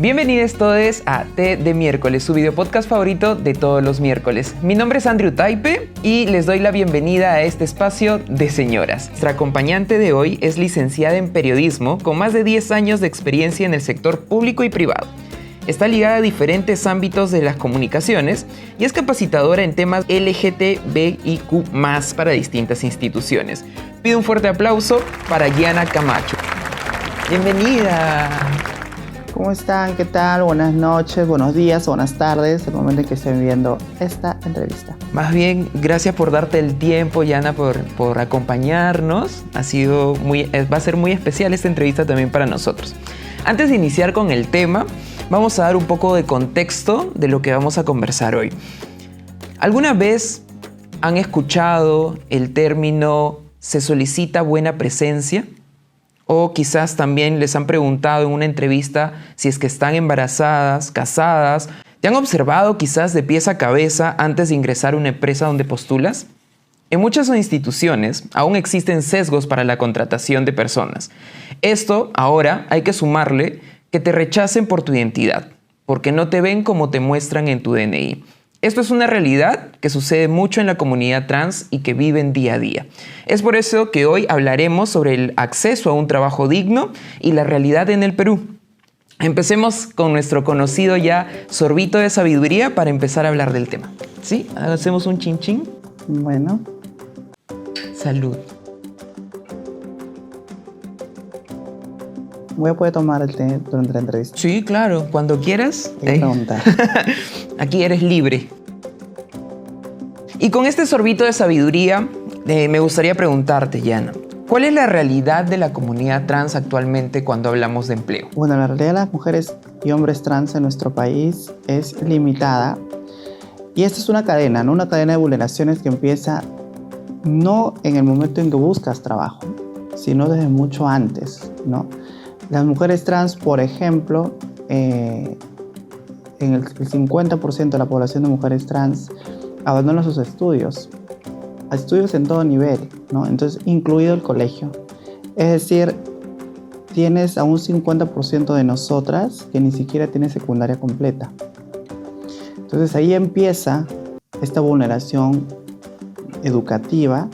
Bienvenidos todos a Té de Miércoles, su video podcast favorito de todos los miércoles. Mi nombre es Andrew Taipe y les doy la bienvenida a este espacio de señoras. Nuestra acompañante de hoy es licenciada en periodismo con más de 10 años de experiencia en el sector público y privado. Está ligada a diferentes ámbitos de las comunicaciones y es capacitadora en temas LGTBIQ+, para distintas instituciones. Pido un fuerte aplauso para Gianna Camacho. ¡Bienvenida! ¿Cómo están? ¿Qué tal? Buenas noches, buenos días, buenas tardes, el momento en que estén viendo esta entrevista. Más bien, gracias por darte el tiempo, Gianna, por acompañarnos. Va a ser muy especial esta entrevista también para nosotros. Antes de iniciar con el tema, vamos a dar un poco de contexto de lo que vamos a conversar hoy. ¿Alguna vez han escuchado el término "se solicita buena presencia"? O quizás también les han preguntado en una entrevista si es que están embarazadas, casadas. ¿Te han observado quizás de pies a cabeza antes de ingresar a una empresa donde postulas? En muchas instituciones aún existen sesgos para la contratación de personas. Esto, ahora, hay que sumarle que te rechacen por tu identidad, porque no te ven como te muestran en tu DNI. Esto es una realidad que sucede mucho en la comunidad trans y que viven día a día. Es por eso que hoy hablaremos sobre el acceso a un trabajo digno y la realidad en el Perú. Empecemos con nuestro conocido ya sorbito de sabiduría para empezar a hablar del tema. ¿Sí? Hacemos un chin chin. Bueno. Salud. Voy a poder tomar el té durante la entrevista. Sí, claro. Cuando quieras. Preguntar. Aquí eres libre. Y con este sorbito de sabiduría, me gustaría preguntarte, Gianna, ¿cuál es la realidad de la comunidad trans actualmente cuando hablamos de empleo? Bueno, la realidad de las mujeres y hombres trans en nuestro país es limitada. Y esta es una cadena, ¿no? Una cadena de vulneraciones que empieza no en el momento en que buscas trabajo, sino desde mucho antes, ¿no? Las mujeres trans, por ejemplo, en el 50% de la población de mujeres trans abandona sus estudios en todo nivel, ¿no? Entonces, incluido el colegio. Es decir, tienes a un 50% de nosotras que ni siquiera tiene secundaria completa. Entonces, ahí empieza esta vulneración educativa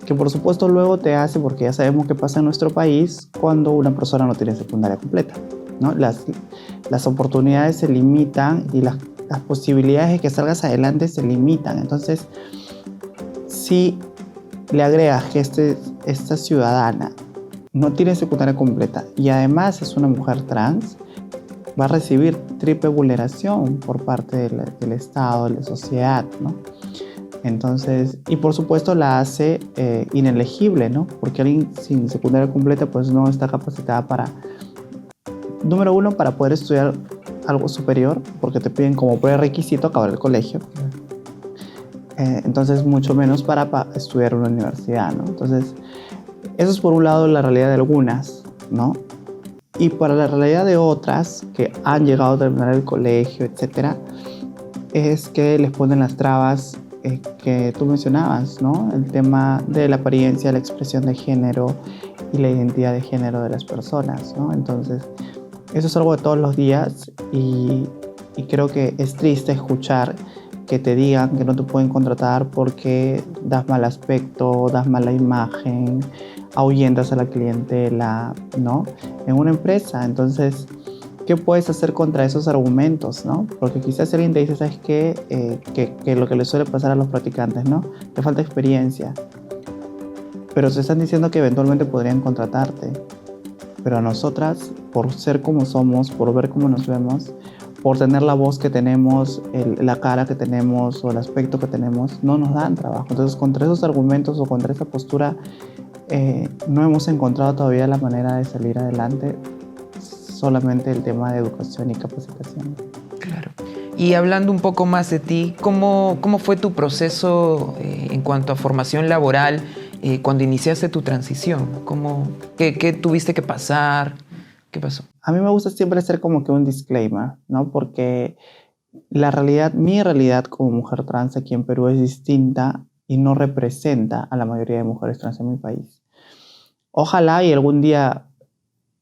que por supuesto luego te hace, porque ya sabemos qué pasa en nuestro país cuando una persona no tiene secundaria completa, ¿no? Las oportunidades se limitan y las posibilidades de que salgas adelante se limitan. Entonces, si le agregas que esta ciudadana no tiene secundaria completa y además es una mujer trans, va a recibir triple vulneración por parte del Estado, de la sociedad, ¿no? Entonces, y por supuesto la hace inelegible, ¿no? Porque alguien sin secundaria completa pues no está capacitada número uno, para poder estudiar algo superior, porque te piden como prerequisito acabar el colegio. Entonces, mucho menos para estudiar en una universidad, ¿no? Entonces, eso es por un lado la realidad de algunas, ¿no? Y para la realidad de otras que han llegado a terminar el colegio, etcétera, es que les ponen las trabas que tú mencionabas, ¿no? El tema de la apariencia, la expresión de género y la identidad de género de las personas, ¿no? Entonces, eso es algo de todos los días y creo que es triste escuchar que te digan que no te pueden contratar porque das mal aspecto, das mala imagen, ahuyentas a la clientela, ¿no? En una empresa. Entonces, ¿qué puedes hacer contra esos argumentos, no? Porque quizás alguien te dice, ¿sabes qué? Que lo que le suele pasar a los practicantes, ¿no? Te falta experiencia. Pero te están diciendo que eventualmente podrían contratarte. Pero a nosotras, por ser como somos, por ver cómo nos vemos, por tener la voz que tenemos, la cara que tenemos o el aspecto que tenemos, no nos dan trabajo. Entonces, contra esos argumentos o contra esa postura, no hemos encontrado todavía la manera de salir adelante. Solamente el tema de educación y capacitación. Claro. Y hablando un poco más de ti, ¿cómo fue tu proceso en cuanto a formación laboral cuando iniciaste tu transición? ¿Qué tuviste que pasar? ¿Qué pasó? A mí me gusta siempre hacer como que un disclaimer, ¿no? Porque mi realidad como mujer trans aquí en Perú es distinta y no representa a la mayoría de mujeres trans en mi país. Ojalá y algún día,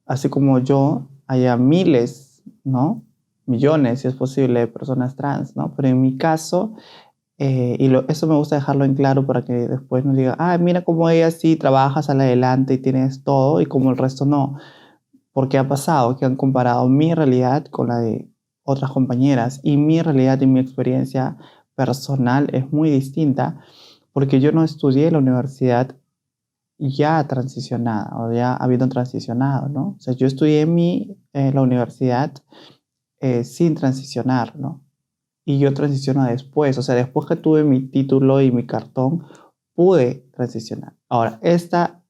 así como yo, haya miles ¿no? Millones, si es posible, de personas trans, ¿no? Pero en mi caso, eso me gusta dejarlo en claro para que después no diga, ah, mira cómo ella sí trabaja, sale adelante y tienes todo y como el resto no. Porque ha pasado que han comparado mi realidad con la de otras compañeras y mi realidad y mi experiencia personal es muy distinta porque yo no estudié en la universidad ya transicionada o ya habiendo transicionado, ¿no? O sea, yo estudié la universidad sin transicionar, ¿no? Y yo transiciono después, o sea, después que tuve mi título y mi cartón, pude transicionar. Ahora, esta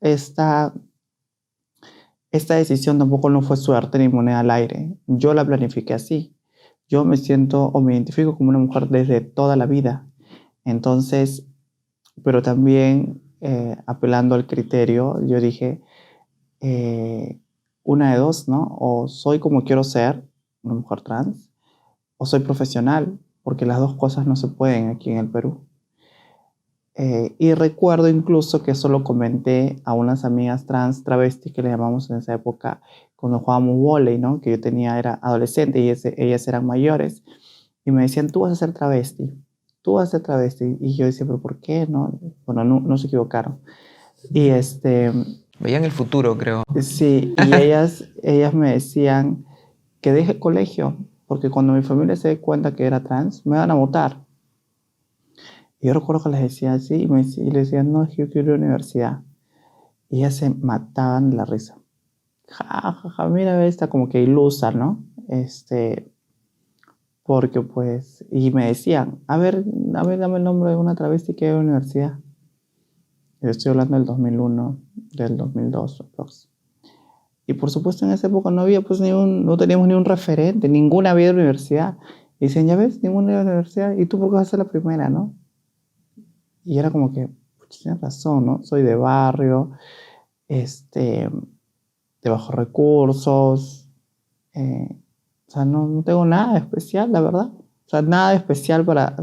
decisión tampoco no fue suerte ni moneda al aire. Yo la planifiqué así. Yo me siento o me identifico como una mujer desde toda la vida. Entonces, pero también apelando al criterio, yo dije, una de dos, ¿no? O soy como quiero ser, una mujer trans, o soy profesional, porque las dos cosas no se pueden aquí en el Perú. Y recuerdo incluso que eso lo comenté a unas amigas trans travestis que le llamamos en esa época cuando jugábamos vóley, ¿no? Que era adolescente y ellas eran mayores. Y me decían, tú vas a ser travesti, tú vas a ser travesti. Y yo decía, pero ¿por qué? No, bueno, no se equivocaron. Y Veían el futuro, creo. sí, y ellas me decían que deje el colegio, porque cuando mi familia se dé cuenta que era trans, me van a votar. Y yo recuerdo que les decía así y les decía, no, es que yo quiero ir a la universidad. Y ellas se mataban de la risa. Ja, ja, ja, mira esta como que ilusa, ¿no? Porque pues, y me decían, a ver, dame el nombre de una travesti que hay en la universidad. Yo estoy hablando del 2001, del 2002, aprox. Y por supuesto en esa época no había pues no teníamos ni un referente, ninguna había de la universidad. Y decían, ya ves, ninguna de la universidad, ¿y tú por qué vas a ser la primera, no? Y era como que, pues tienes razón, ¿no? Soy de barrio, de bajos recursos, o sea, no tengo nada especial, la verdad. O sea, nada especial para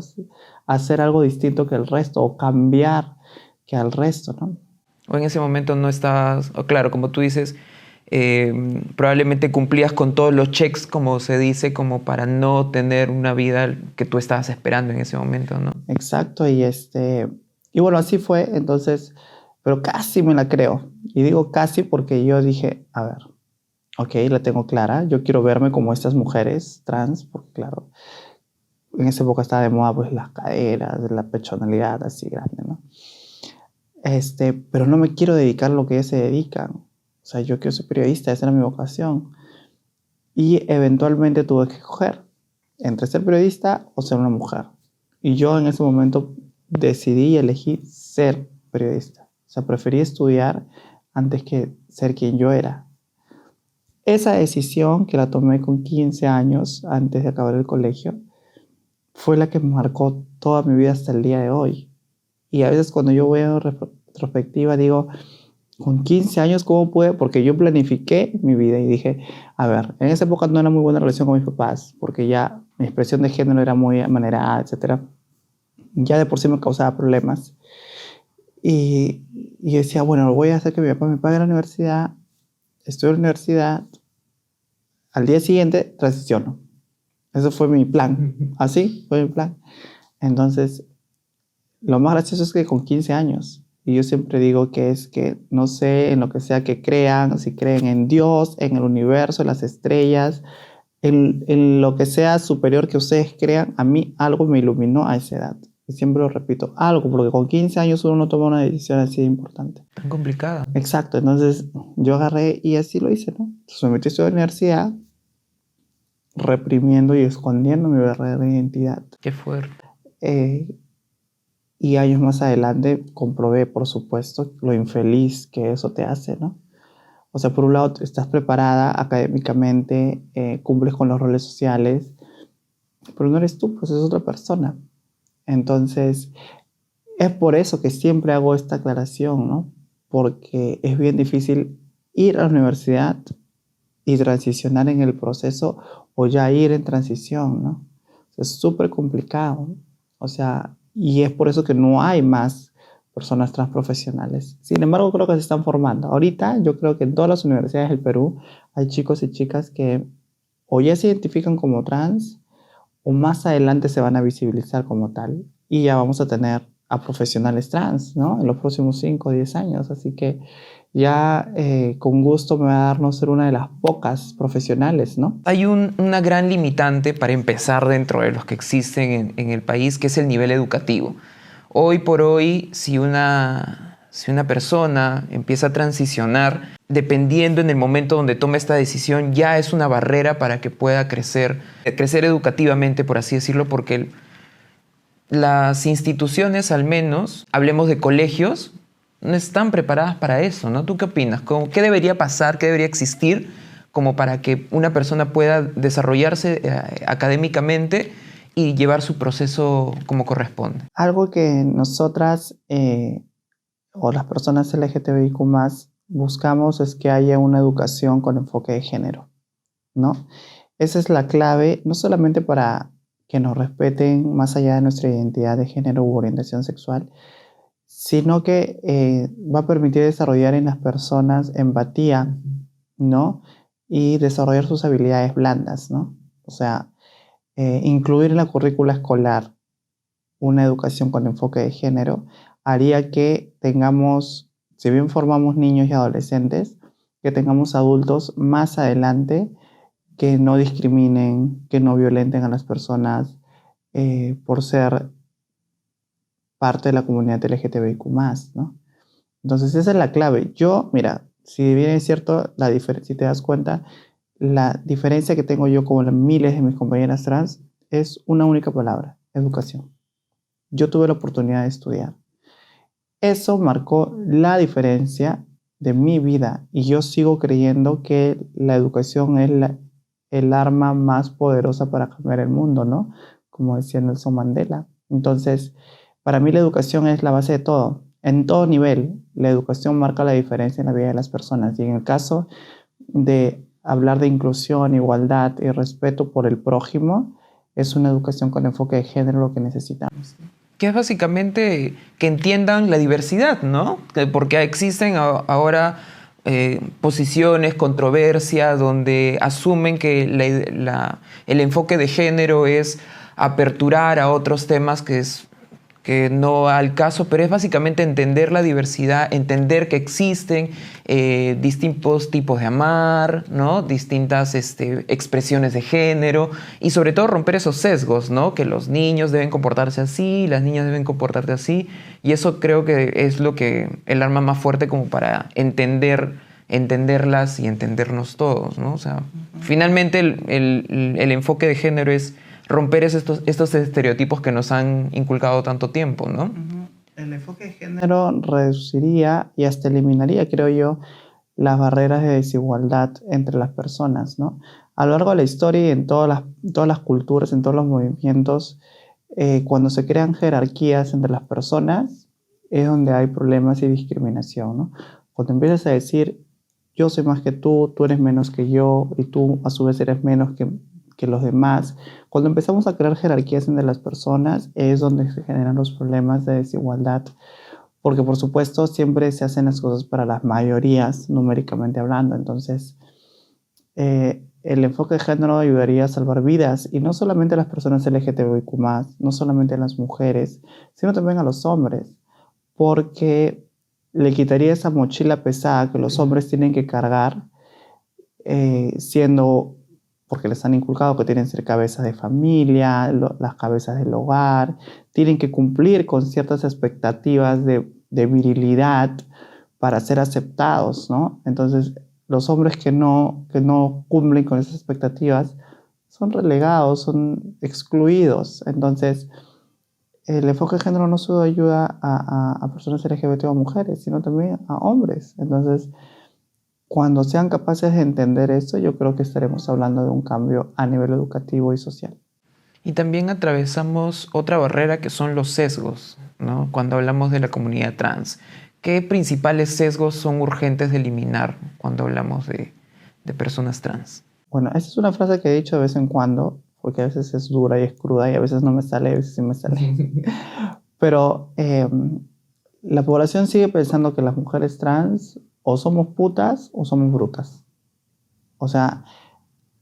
hacer algo distinto que el resto o cambiar que al resto, ¿no? O en ese momento no estabas, o claro, como tú dices, probablemente cumplías con todos los checks, como se dice, como para no tener una vida que tú estabas esperando en ese momento, ¿no? Exacto, y bueno, así fue, entonces, pero casi me la creo. Y digo casi porque yo dije, a ver, ok, la tengo clara, yo quiero verme como estas mujeres trans, porque claro, en esa época estaba de moda pues las caderas, la pechonalidad así grande, ¿no? Pero no me quiero dedicar a lo que ellas se dedican. O sea, yo quiero ser periodista, esa era mi vocación. Y eventualmente tuve que escoger entre ser periodista o ser una mujer. Y yo en ese momento decidí y elegí ser periodista. O sea, preferí estudiar antes que ser quien yo era. Esa decisión que la tomé con 15 años antes de acabar el colegio fue la que marcó toda mi vida hasta el día de hoy. Y a veces cuando yo veo retrospectiva digo, con 15 años, ¿cómo pude? Porque yo planifiqué mi vida y dije, a ver, en esa época no era muy buena relación con mis papás, porque ya mi expresión de género era muy amanerada, etc. Ya de por sí me causaba problemas. Y yo decía, bueno, voy a hacer que mi papá me pague la universidad, estudio en la universidad, al día siguiente transiciono. Eso fue mi plan. Así fue mi plan. Entonces, lo más gracioso es que con 15 años, y yo siempre digo que es que no sé en lo que sea que crean, si creen en Dios, en el universo, en las estrellas, en lo que sea superior que ustedes crean, a mí algo me iluminó a esa edad. Y siempre lo repito, algo, porque con 15 años uno no toma una decisión así de importante. Tan complicada. Exacto, entonces yo agarré y así lo hice, ¿no? Entonces me metí a estudiar a la universidad, reprimiendo y escondiendo mi verdadera identidad. Qué fuerte. Y años más adelante comprobé, por supuesto, lo infeliz que eso te hace, ¿no? O sea, por un lado estás preparada académicamente, cumples con los roles sociales, pero no eres tú, pues es otra persona. Entonces, es por eso que siempre hago esta aclaración, ¿no? Porque es bien difícil ir a la universidad y transicionar en el proceso o ya ir en transición, ¿no? Es súper complicado. O sea, y es por eso que no hay más personas transprofesionales. Sin embargo, creo que se están formando. Ahorita yo creo que en todas las universidades del Perú hay chicos y chicas que o ya se identifican como trans o más adelante se van a visibilizar como tal y ya vamos a tener a profesionales trans, ¿no? En los próximos 5 o 10 años. Así que ya con gusto me va a dar no ser una de las pocas profesionales, ¿no? Hay una gran limitante para empezar dentro de los que existen en el país, que es el nivel educativo. Hoy por hoy, si una persona empieza a transicionar, dependiendo en el momento donde tome esta decisión, ya es una barrera para que pueda crecer educativamente, por así decirlo, porque las instituciones, al menos, hablemos de colegios, no están preparadas para eso, ¿no? ¿Tú qué opinas? ¿Qué debería pasar, qué debería existir como para que una persona pueda desarrollarse académicamente y llevar su proceso como corresponde? Algo que nosotras o las personas LGTBIQ+, buscamos es que haya una educación con enfoque de género, ¿no? Esa es la clave, no solamente para que nos respeten más allá de nuestra identidad de género u orientación sexual, sino que va a permitir desarrollar en las personas empatía, ¿no? Y desarrollar sus habilidades blandas, ¿no? O sea, incluir en la currícula escolar una educación con enfoque de género haría que tengamos, si bien formamos niños y adolescentes, que tengamos adultos más adelante que no discriminen, que no violenten a las personas por ser parte de la comunidad LGTBIQ+, ¿no? Entonces esa es la clave. Yo, mira, si bien es cierto, si te das cuenta, la diferencia que tengo yo con miles de mis compañeras trans es una única palabra: educación. Yo tuve la oportunidad de estudiar. Eso marcó la diferencia de mi vida y yo sigo creyendo que la educación es el arma más poderosa para cambiar el mundo, ¿no? Como decía Nelson Mandela. Entonces, para mí la educación es la base de todo. En todo nivel, la educación marca la diferencia en la vida de las personas. Y en el caso de hablar de inclusión, igualdad y respeto por el prójimo, es una educación con enfoque de género lo que necesitamos. Que es básicamente que entiendan la diversidad, ¿no? Porque existen ahora posiciones, controversias, donde asumen que el enfoque de género es aperturar a otros temas que no al caso, pero es básicamente entender la diversidad, entender que existen distintos tipos de amar, ¿no? Distintas expresiones de género y sobre todo romper esos sesgos, ¿no? Que los niños deben comportarse así, las niñas deben comportarse así, y eso creo que es lo que el arma más fuerte como para entenderlas y entendernos todos, ¿no? O sea, finalmente el enfoque de género es romper estos estereotipos que nos han inculcado tanto tiempo, ¿no? El enfoque de género reduciría y hasta eliminaría, creo yo, las barreras de desigualdad entre las personas, ¿no? A lo largo de la historia y en todas las culturas, en todos los movimientos, cuando se crean jerarquías entre las personas, es donde hay problemas y discriminación, ¿no? Cuando empiezas a decir, yo soy más que tú eres menos que yo, y tú a su vez eres menos que los demás. Cuando empezamos a crear jerarquías entre las personas es donde se generan los problemas de desigualdad, porque por supuesto siempre se hacen las cosas para las mayorías, numéricamente hablando. Entonces, el enfoque de género ayudaría a salvar vidas, y no solamente a las personas LGTBIQ+, no solamente a las mujeres, sino también a los hombres, porque le quitaría esa mochila pesada que los hombres tienen que cargar, porque les han inculcado que tienen que ser cabezas de familia, las cabezas del hogar, tienen que cumplir con ciertas expectativas de virilidad para ser aceptados, ¿no? Entonces, los hombres que no cumplen con esas expectativas son relegados, son excluidos. Entonces, el enfoque de género no solo ayuda a personas LGBT o a mujeres, sino también a hombres. Entonces, cuando sean capaces de entender eso, yo creo que estaremos hablando de un cambio a nivel educativo y social. Y también atravesamos otra barrera que son los sesgos, ¿no? Cuando hablamos de la comunidad trans. ¿Qué principales sesgos son urgentes de eliminar cuando hablamos de personas trans? Bueno, esa es una frase que he dicho de vez en cuando, porque a veces es dura y es cruda y a veces no me sale, a veces sí me sale. Pero la población sigue pensando que las mujeres trans o somos putas o somos brutas. O sea,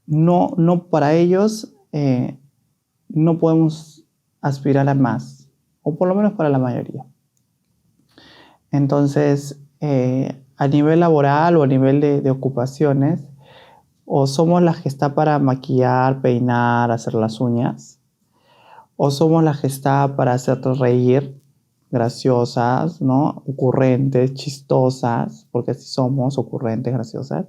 no para ellos no podemos aspirar a más, o por lo menos para la mayoría. Entonces, a nivel laboral o a nivel de ocupaciones, o somos las que está para maquillar, peinar, hacer las uñas, o somos las que está para hacerte reír, graciosas, ¿no? Ocurrentes, chistosas, porque así somos, ocurrentes, graciosas.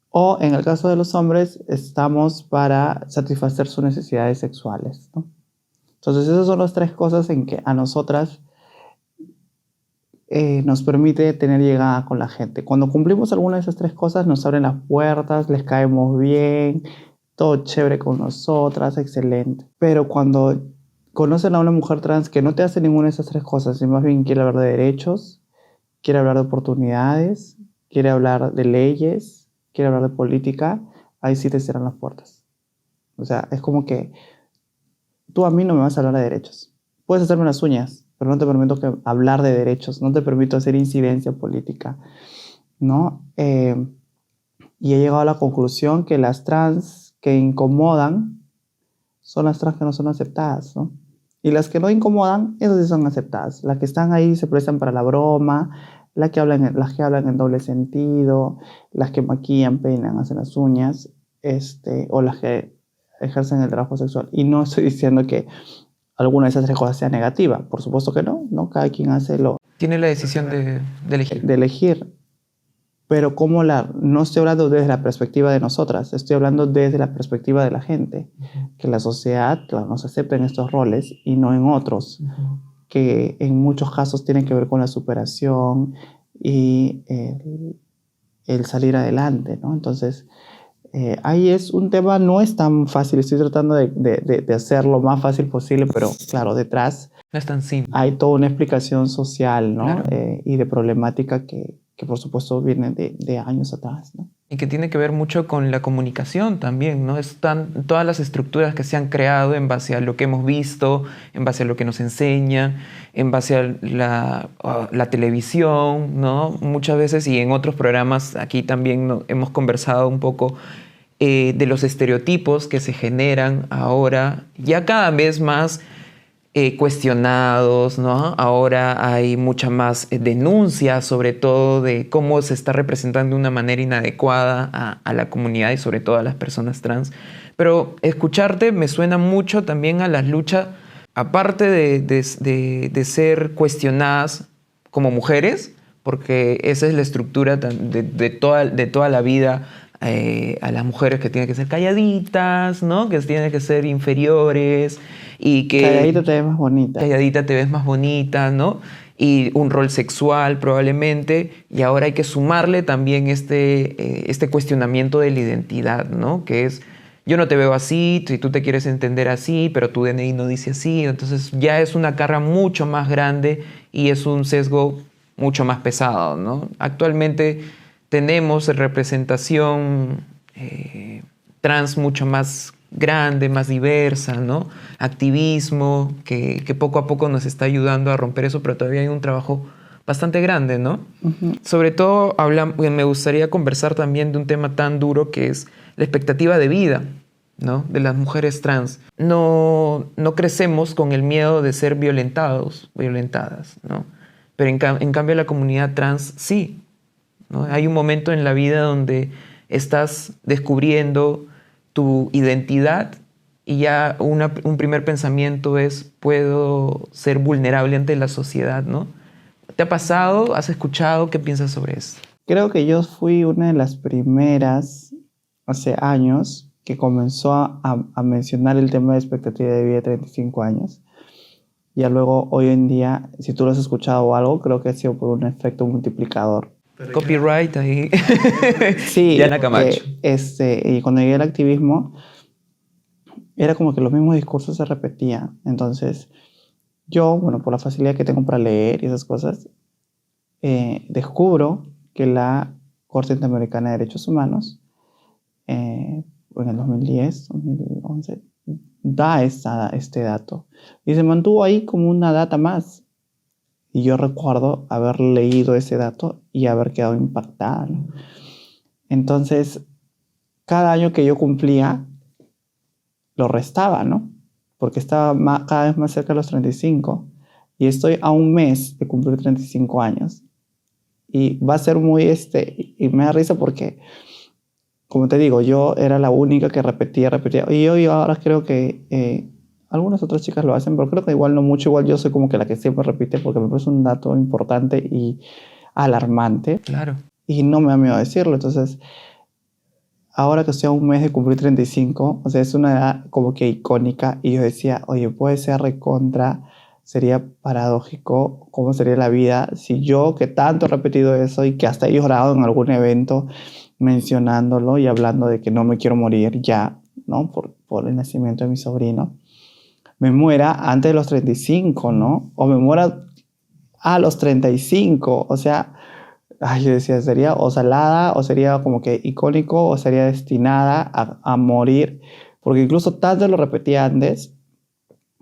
O en el caso de los hombres, estamos para satisfacer sus necesidades sexuales, ¿no? Entonces, esas son las tres cosas en que a nosotras nos permite tener llegada con la gente. Cuando cumplimos alguna de esas tres cosas, nos abren las puertas, les caemos bien, todo chévere con nosotras, excelente. Pero cuando conocen a una mujer trans que no te hace ninguna de esas tres cosas y más bien quiere hablar de derechos, quiere hablar de oportunidades, quiere hablar de leyes, quiere hablar de política, ahí sí te cierran las puertas. O sea, es como que tú a mí no me vas a hablar de derechos. Puedes hacerme las uñas, pero no te permito hablar de derechos, no te permito hacer incidencia política, ¿no? Y he llegado a la conclusión que las trans que incomodan son las trans que no son aceptadas, ¿no? Y las que no incomodan, esas sí son aceptadas. Las que están ahí se prestan para la broma, las que hablan en doble sentido, las que maquillan, peinan, hacen las uñas, o las que ejercen el trabajo sexual. Y no estoy diciendo que alguna de esas tres cosas sea negativa. Por supuesto que no, ¿no? Cada quien hace Tiene la decisión de elegir. de elegir. Pero no estoy hablando desde la perspectiva de nosotras, estoy hablando desde la perspectiva de la gente. Que la sociedad, claro, nos acepta en estos roles y no en otros. Que en muchos casos tienen que ver con la superación y el salir adelante, ¿no? Entonces, ahí es un tema, no es tan fácil, estoy tratando de hacerlo lo más fácil posible, pero claro, detrás No es tan simple. hay toda una explicación social, ¿no? Claro. Y de problemática que por supuesto viene de años atrás, ¿no? Y que tiene que ver mucho con la comunicación también, ¿no? Están todas las estructuras que se han creado en base a lo que hemos visto, en base a lo que nos enseñan, en base a la televisión, ¿no? Muchas veces, y en otros programas aquí también hemos conversado un poco de los estereotipos que se generan ahora, ya cada vez más cuestionados, ¿no? Ahora hay mucha más denuncia, sobre todo de cómo se está representando de una manera inadecuada a la comunidad y sobre todo a las personas trans. Pero escucharte me suena mucho también a las luchas, aparte de ser cuestionadas como mujeres, porque esa es la estructura de toda la vida, a las mujeres que tienen que ser calladitas, ¿no? Que tienen que ser inferiores y que... Calladita te ves más bonita. Calladita te ves más bonita, ¿no? Y un rol sexual probablemente, y ahora hay que sumarle también este cuestionamiento de la identidad, ¿no? Que es, yo no te veo así, si tú te quieres entender así, pero tu DNI no dice así, entonces ya es una carga mucho más grande y es un sesgo mucho más pesado, ¿no? Actualmente tenemos representación trans mucho más grande, más diversa, ¿no? Activismo que poco a poco nos está ayudando a romper eso, pero todavía hay un trabajo bastante grande, ¿no? Uh-huh. Sobre todo me gustaría conversar también de un tema tan duro que es la expectativa de vida, ¿no? De las mujeres trans. No crecemos con el miedo de ser violentadas, ¿no? Pero en cambio la comunidad trans sí, ¿no? Hay un momento en la vida donde estás descubriendo tu identidad y ya un primer pensamiento es, puedo ser vulnerable ante la sociedad, ¿no? ¿Te ha pasado? ¿Has escuchado? ¿Qué piensas sobre eso? Creo que yo fui una de las primeras, hace años, que comenzó a mencionar el tema de expectativa de vida de 35 años. Ya luego, hoy en día, si tú lo has escuchado o algo, creo que ha sido por un efecto multiplicador. Copyright ahí. Sí, Diana Camacho. Y cuando llegué al activismo, era como que los mismos discursos se repetían. Entonces, yo, bueno, por la facilidad que tengo para leer y esas cosas, descubro que la Corte Interamericana de Derechos Humanos, en el 2010, 2011, da este dato. Y se mantuvo ahí como una data más. Y yo recuerdo haber leído ese dato y haber quedado impactada, ¿no? Entonces, cada año que yo cumplía, lo restaba, ¿no? Porque estaba cada vez más cerca de los 35 y estoy a un mes de cumplir 35 años. Y va a ser muy, y me da risa porque, como te digo, yo era la única que repetía. Y yo ahora creo que algunas otras chicas lo hacen, pero creo que igual no mucho. Igual yo soy como que la que siempre repite porque me parece un dato importante y alarmante. Claro. Y no me da miedo decirlo. Entonces, ahora que estoy a un mes de cumplir 35, o sea, es una edad como que icónica. Y yo decía, oye, puede ser recontra, sería paradójico cómo sería la vida si yo, que tanto he repetido eso y que hasta he llorado en algún evento mencionándolo y hablando de que no me quiero morir ya, ¿no? Por el nacimiento de mi sobrino, me muera antes de los 35, ¿no? O me muera a los 35, o sea, ay, yo decía, sería o salada, o sería como que icónico, o sería destinada a morir, porque incluso tanto lo repetía antes,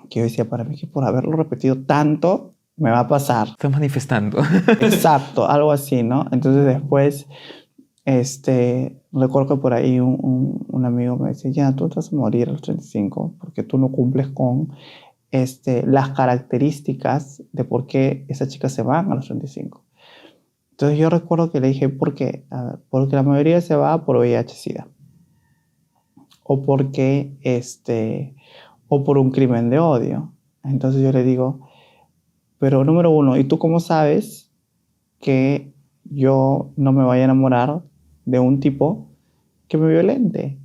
que yo decía, para mí que por haberlo repetido tanto, me va a pasar. Estás manifestando. Exacto, algo así, ¿no? Entonces después, recuerdo que por ahí un amigo me decía, ya, tú te vas a morir a los 35 porque tú no cumples con las características de por qué esas chicas se van a los 35. Entonces yo recuerdo que le dije, ¿por qué? A ver, porque la mayoría se va por VIH-Sida. O porque, o por un crimen de odio. Entonces yo le digo, pero número uno, ¿y tú cómo sabes que yo no me vaya a enamorar de un tipo que me violente?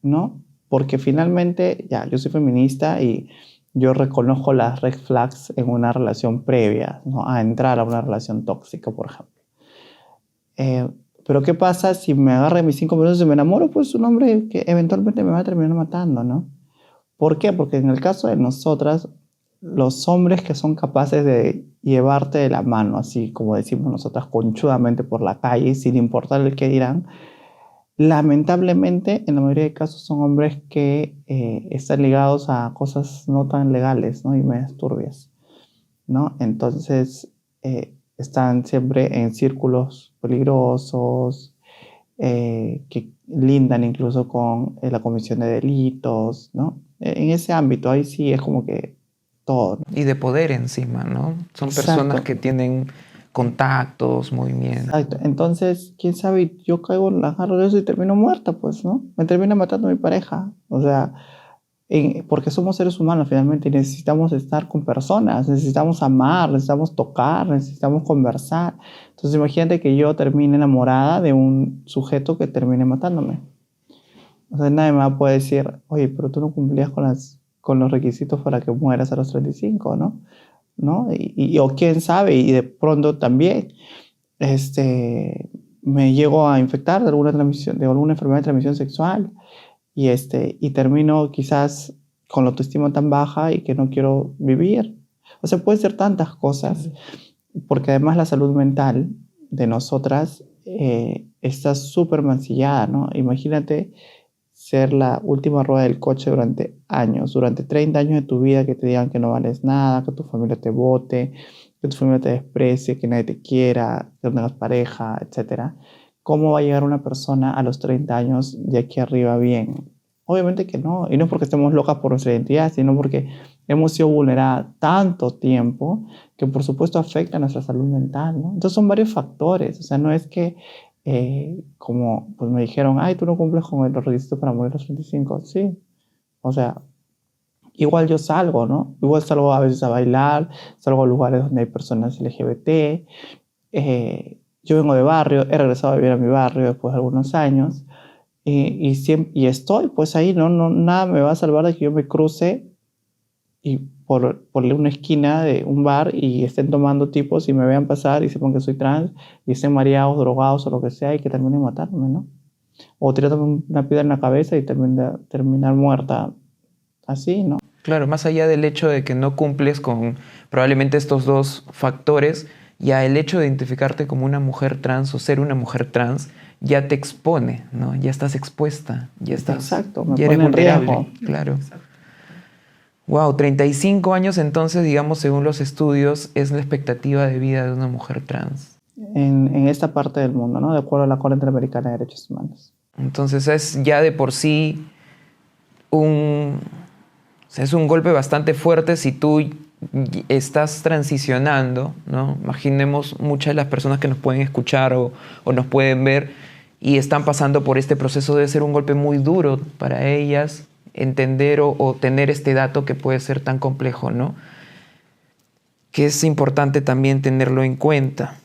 ¿No? Porque finalmente, ya, yo soy feminista y yo reconozco las red flags en una relación previa, ¿no? A entrar a una relación tóxica, por ejemplo. Pero ¿qué pasa si me agarra mis 5 minutos y me enamoro? Pues un hombre que eventualmente me va a terminar matando, ¿no? ¿Por qué? Porque en el caso de nosotras, los hombres que son capaces de llevarte de la mano, así como decimos nosotras, conchudamente por la calle, sin importar el que dirán, lamentablemente, en la mayoría de casos son hombres que están ligados a cosas no tan legales, ¿no? Y medias turbias, ¿no? Entonces, están siempre en círculos peligrosos, que lindan incluso con la comisión de delitos, ¿no? En ese ámbito, ahí sí es como que todo, ¿no? Y de poder encima, ¿no? Son personas Exacto. que tienen contactos, movimientos. Exacto. Entonces, quién sabe, yo caigo en la jarra de eso y termino muerta, pues, ¿no? Me termina matando mi pareja. O sea, porque somos seres humanos finalmente y necesitamos estar con personas, necesitamos amar, necesitamos tocar, necesitamos conversar. Entonces, imagínate que yo termine enamorada de un sujeto que termine matándome. O sea, nadie me va a poder decir, oye, pero tú no cumplías con los requisitos para que mueras a los 35, ¿no? ¿No? O quién sabe, y de pronto también me llego a infectar de alguna enfermedad de transmisión sexual y termino quizás con la autoestima tan baja y que no quiero vivir. O sea, pueden ser tantas cosas, porque además la salud mental de nosotras está súper mancillada, ¿no? Imagínate ser la última rueda del coche durante años, durante 30 años de tu vida, que te digan que no vales nada, que tu familia te bote, que tu familia te desprecie, que nadie te quiera, que no tengas pareja, etcétera. ¿Cómo va a llegar una persona a los 30 años de aquí arriba bien? Obviamente que no, y no es porque estemos locas por nuestra identidad, sino porque hemos sido vulneradas tanto tiempo que por supuesto afecta a nuestra salud mental, ¿no? Entonces son varios factores, o sea, no es que como pues me dijeron, ay, tú no cumples con los requisitos para morir a los 25, sí, o sea, igual yo salgo, ¿no? Igual salgo a veces a bailar, salgo a lugares donde hay personas LGBT, yo vengo de barrio, he regresado a vivir a mi barrio después de algunos años, y estoy pues ahí, ¿no? Nada me va a salvar de que yo me cruce y por una esquina de un bar y estén tomando tipos y me vean pasar y sepan que soy trans y estén mareados, drogados o lo que sea y que terminen matándome, ¿no? O tirándome una piedra en la cabeza y terminar muerta así, ¿no? Claro, más allá del hecho de que no cumples con probablemente estos dos factores, ya el hecho de identificarte como una mujer trans o ser una mujer trans ya te expone, ¿no? Ya estás expuesta, Exacto, me ya eres pone en vulnerable, riesgo. claro. Wow, 35 años entonces, digamos, según los estudios, es la expectativa de vida de una mujer trans. En esta parte del mundo, ¿no? De acuerdo a la Corte Interamericana de Derechos Humanos. Entonces es ya de por sí es un golpe bastante fuerte si tú estás transicionando, ¿no? Imaginemos muchas de las personas que nos pueden escuchar o nos pueden ver y están pasando por este proceso. Debe ser un golpe muy duro para ellas entender o tener este dato que puede ser tan complejo, ¿no? Que es importante también tenerlo en cuenta.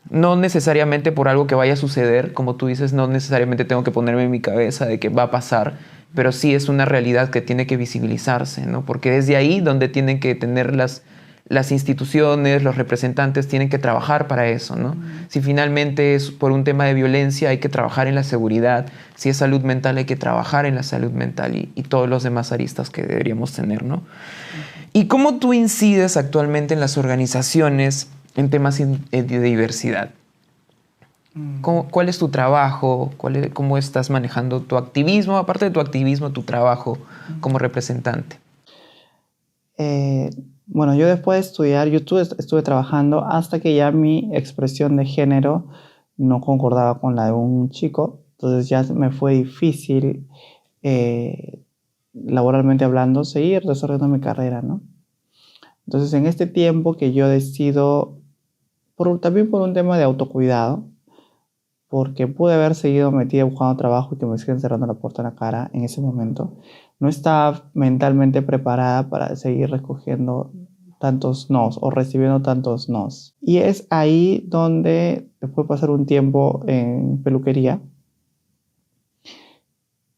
No necesariamente por algo que vaya a suceder, como tú dices, no necesariamente tengo que ponerme en mi cabeza de que va a pasar, pero sí es una realidad que tiene que visibilizarse, ¿no? Porque es de ahí donde tienen que tener las instituciones, los representantes tienen que trabajar para eso, ¿no? Si finalmente es por un tema de violencia, hay que trabajar en la seguridad. Si es salud mental, hay que trabajar en la salud mental y todos los demás aristas que deberíamos tener, ¿no? ¿Y cómo tú incides actualmente en las organizaciones en temas de diversidad? ¿Cuál es tu trabajo? ¿Cómo estás manejando tu activismo? Aparte de tu activismo, tu trabajo como representante. Bueno, yo después de estudiar, yo estuve trabajando hasta que ya mi expresión de género no concordaba con la de un chico. Entonces ya me fue difícil, laboralmente hablando, seguir desarrollando mi carrera, ¿no? Entonces en este tiempo que yo decido, también por un tema de autocuidado, porque pude haber seguido metida buscando trabajo y que me siguen cerrando la puerta en la cara en ese momento, no estaba mentalmente preparada para seguir recogiendo tantos nos o recibiendo tantos nos. Y es ahí donde, después de pasar un tiempo en peluquería,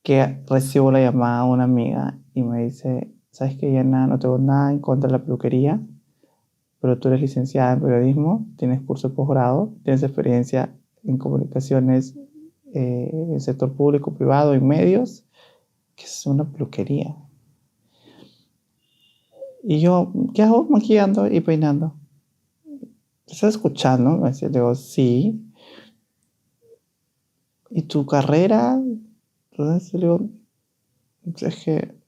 que recibo la llamada de una amiga y me dice: ¿sabes qué, Yana? No tengo nada en contra de la peluquería, pero tú eres licenciada en periodismo, tienes curso de posgrado, tienes experiencia en comunicaciones, en sector público, privado, en medios, que es una peluquería. Y yo, ¿qué hago? Maquillando y peinando. ¿Estás escuchando? Me decía, le digo, sí. ¿Y tu carrera? Entonces le digo,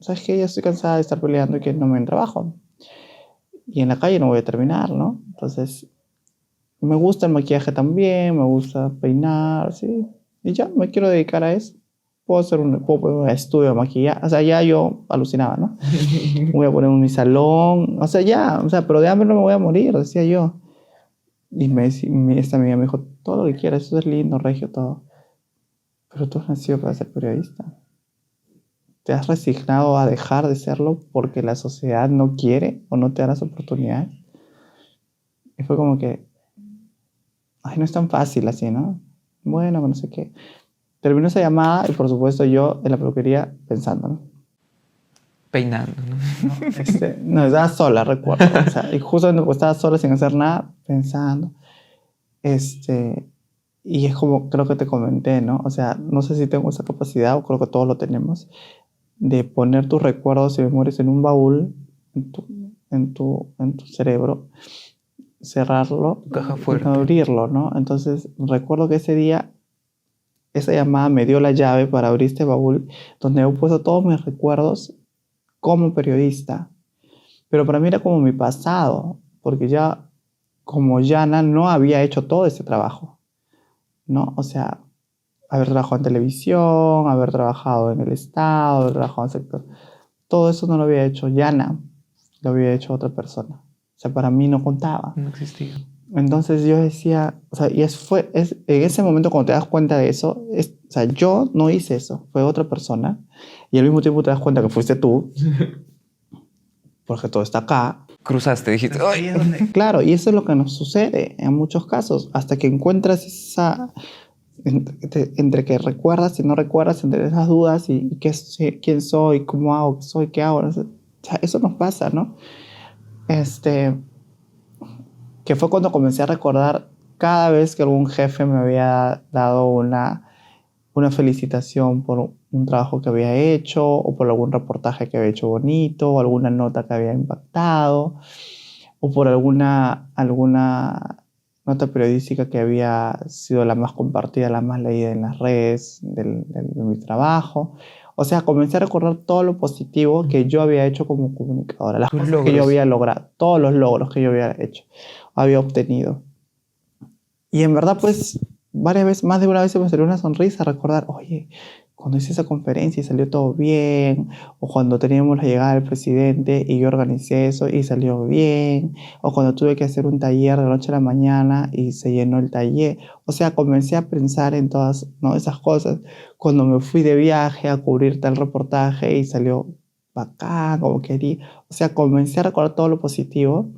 ¿sabes qué? Ya estoy cansada de estar peleando y que no me den trabajo. Y en la calle no voy a terminar, ¿no? Entonces, me gusta el maquillaje también, me gusta peinar, sí. Y ya, me quiero dedicar a eso. Puedo poner un estudio de maquillaje. O sea, ya yo alucinaba, ¿no? Voy a poner mi salón. O sea, ya, o sea, pero de hambre no me voy a morir, decía yo. Y esta amiga me dijo, todo lo que quieras, eso es lindo, regio, todo. Pero tú has nacido para ser periodista. ¿Te has resignado a dejar de serlo porque la sociedad no quiere o no te da las oportunidades? Y fue como que, ay, no es tan fácil así, ¿no? Bueno, no sé qué. Terminó esa llamada y por supuesto yo en la peluquería pensando, ¿no? Peinando, ¿no? No, estaba sola, recuerdo. O sea, y justamente porque estaba sola sin hacer nada, pensando. Y es como creo que te comenté, ¿no? O sea, no sé si tengo esa capacidad, o creo que todos lo tenemos, de poner tus recuerdos y memorias en un baúl, en tu cerebro, cerrarlo Caja y fuerte. no abrirlo, ¿no? Entonces, recuerdo que ese día, esa llamada me dio la llave para abrir este baúl, donde he puesto todos mis recuerdos como periodista. Pero para mí era como mi pasado, porque ya como Yana no había hecho todo ese trabajo, ¿no? O sea, haber trabajado en televisión, haber trabajado en el Estado, haber trabajado en el sector, todo eso no lo había hecho Yana, lo había hecho otra persona. O sea, para mí no contaba. No existía. Entonces yo decía, o sea, en ese momento cuando te das cuenta de eso, o sea, yo no hice eso, fue otra persona, y al mismo tiempo te das cuenta que fuiste tú, porque todo está acá. Cruzaste, dijiste, ¡ay! Claro, y eso es lo que nos sucede en muchos casos, hasta que encuentras entre que recuerdas y no recuerdas, entre esas dudas y quién soy, cómo hago, qué soy, qué hago. O sea, eso nos pasa, ¿no? Que fue cuando comencé a recordar cada vez que algún jefe me había dado una felicitación por un trabajo que había hecho, o por algún reportaje que había hecho bonito, o alguna nota que había impactado, o por alguna nota periodística que había sido la más compartida, la más leída en las redes de mi trabajo. O sea, comencé a recordar todo lo positivo que yo había hecho como comunicadora, las cosas que yo había logrado, todos los logros que yo había hecho, había obtenido. Y en verdad, pues, varias veces, más de una vez se me salió una sonrisa recordar, oye, cuando hice esa conferencia y salió todo bien, o cuando teníamos la llegada del presidente y yo organicé eso y salió bien, o cuando tuve que hacer un taller de noche a la mañana y se llenó el taller. O sea, comencé a pensar en todas, ¿no?, esas cosas. Cuando me fui de viaje a cubrir tal reportaje y salió bacán, como quería. O sea, comencé a recordar todo lo positivo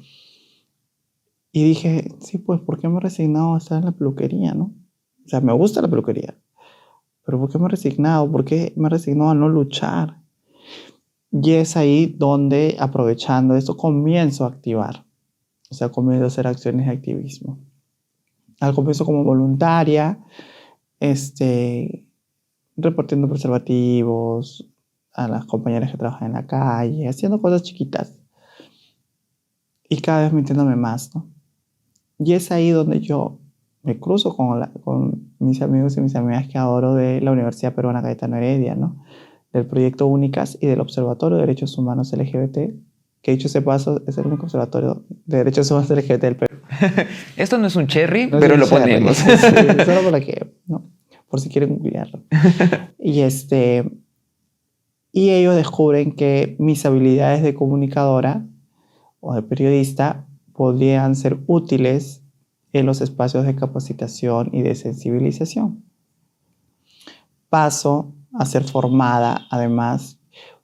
y dije, sí, pues, ¿por qué me he resignado a estar en la peluquería, no? O sea, me gusta la peluquería, pero ¿por qué me he resignado? ¿Por qué me he resignado a no luchar? Y es ahí donde, aprovechando esto, comienzo a activar. O sea, comienzo a hacer acciones de activismo. Al comienzo como voluntaria, repartiendo preservativos a las compañeras que trabajan en la calle, haciendo cosas chiquitas. Y cada vez metiéndome más, ¿no? Y es ahí donde yo me cruzo con mis amigos y mis amigas que adoro de la Universidad Peruana Cayetano Heredia, ¿no? Del proyecto Únicas y del Observatorio de Derechos Humanos LGBT, que dicho ese paso es el único observatorio de derechos humanos LGBT del Perú. Esto no es un cherry, No pero es lo un cherry, ponemos. sí, solo para que, ¿no? Por si quieren googlearlo. Y y ellos descubren que mis habilidades de comunicadora o de periodista podrían ser útiles en los espacios de capacitación y de sensibilización. Paso a ser formada, además,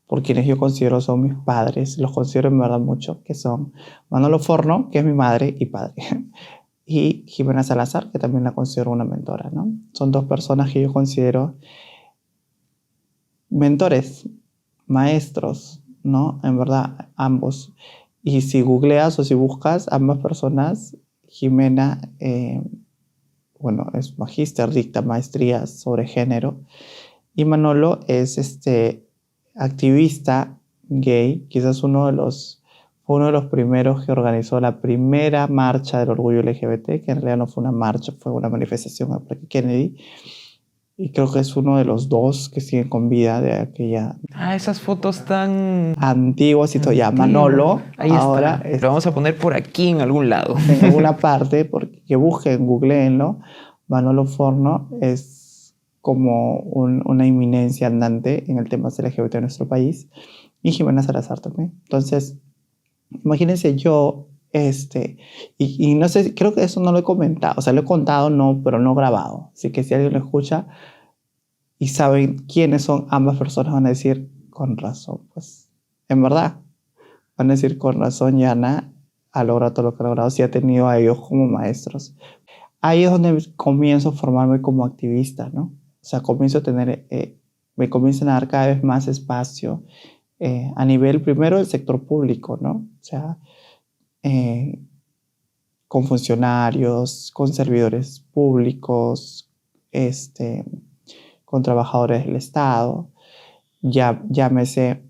por quienes yo considero son mis padres, los considero en verdad mucho, que son Manolo Forno, que es mi madre y padre, y Jimena Salazar, que también la considero una mentora, ¿no? Son dos personas que yo considero mentores, maestros, ¿no? En verdad, ambos. Y si googleas o si buscas ambas personas, Jimena, bueno, es magíster, dicta maestrías sobre género, y Manolo es activista gay, quizás fue uno de los primeros que organizó la primera marcha del orgullo LGBT, que en realidad no fue una marcha, fue una manifestación a Parque Kennedy. Y creo que es uno de los dos que siguen con vida de aquella Esas fotos tan antiguas y todo. Ya, Manolo, ahí ahora está. Lo vamos a poner por aquí en algún lado. en alguna parte, porque busquen, googleenlo. Manolo Forno es como una inminencia andante en el tema LGBT de nuestro país. Y Jimena Salazar también. Entonces, imagínense yo, y no sé, creo que eso no lo he comentado, o sea, lo he contado, no, pero no grabado. Así que si alguien lo escucha y saben quiénes son ambas personas, van a decir, con razón, pues, en verdad, van a decir, con razón, Yana ha logrado todo lo que ha logrado, si ha tenido a ellos como maestros. Ahí es donde comienzo a formarme como activista, ¿no? O sea, comienzo a tener, me comienzan a dar cada vez más espacio a nivel, primero, del sector público, ¿no? O sea, con funcionarios, con servidores públicos, con trabajadores del Estado, llámese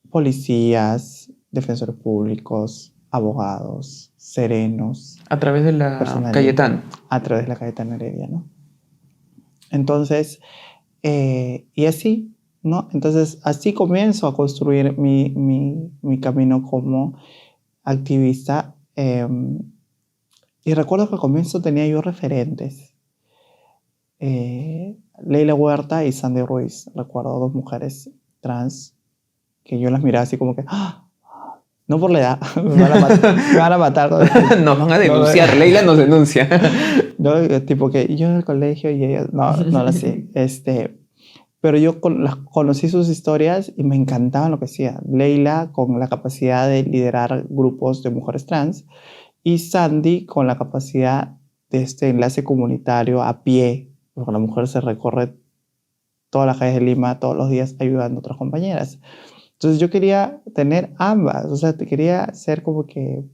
policías, defensores públicos, abogados, serenos. A través de la Cayetano. A través de la Cayetano Heredia, ¿no? Entonces, y así, ¿no? Entonces, así comienzo a construir mi camino como activista. Y recuerdo que al comienzo tenía yo referentes. Leila Huerta y Sandy Ruiz, recuerdo, dos mujeres trans que yo las miraba así como que no por la edad, me van a matar Nos van a denunciar, Leila nos denuncia. No, tipo que yo en el colegio y ellas no lo sé. Pero yo conocí sus historias y me encantaban lo que hacía. Leila con la capacidad de liderar grupos de mujeres trans y Sandy con la capacidad de este enlace comunitario a pie, porque la mujer se recorre todas las calles de Lima todos los días ayudando a otras compañeras. Entonces yo quería tener ambas, o sea, quería ser como que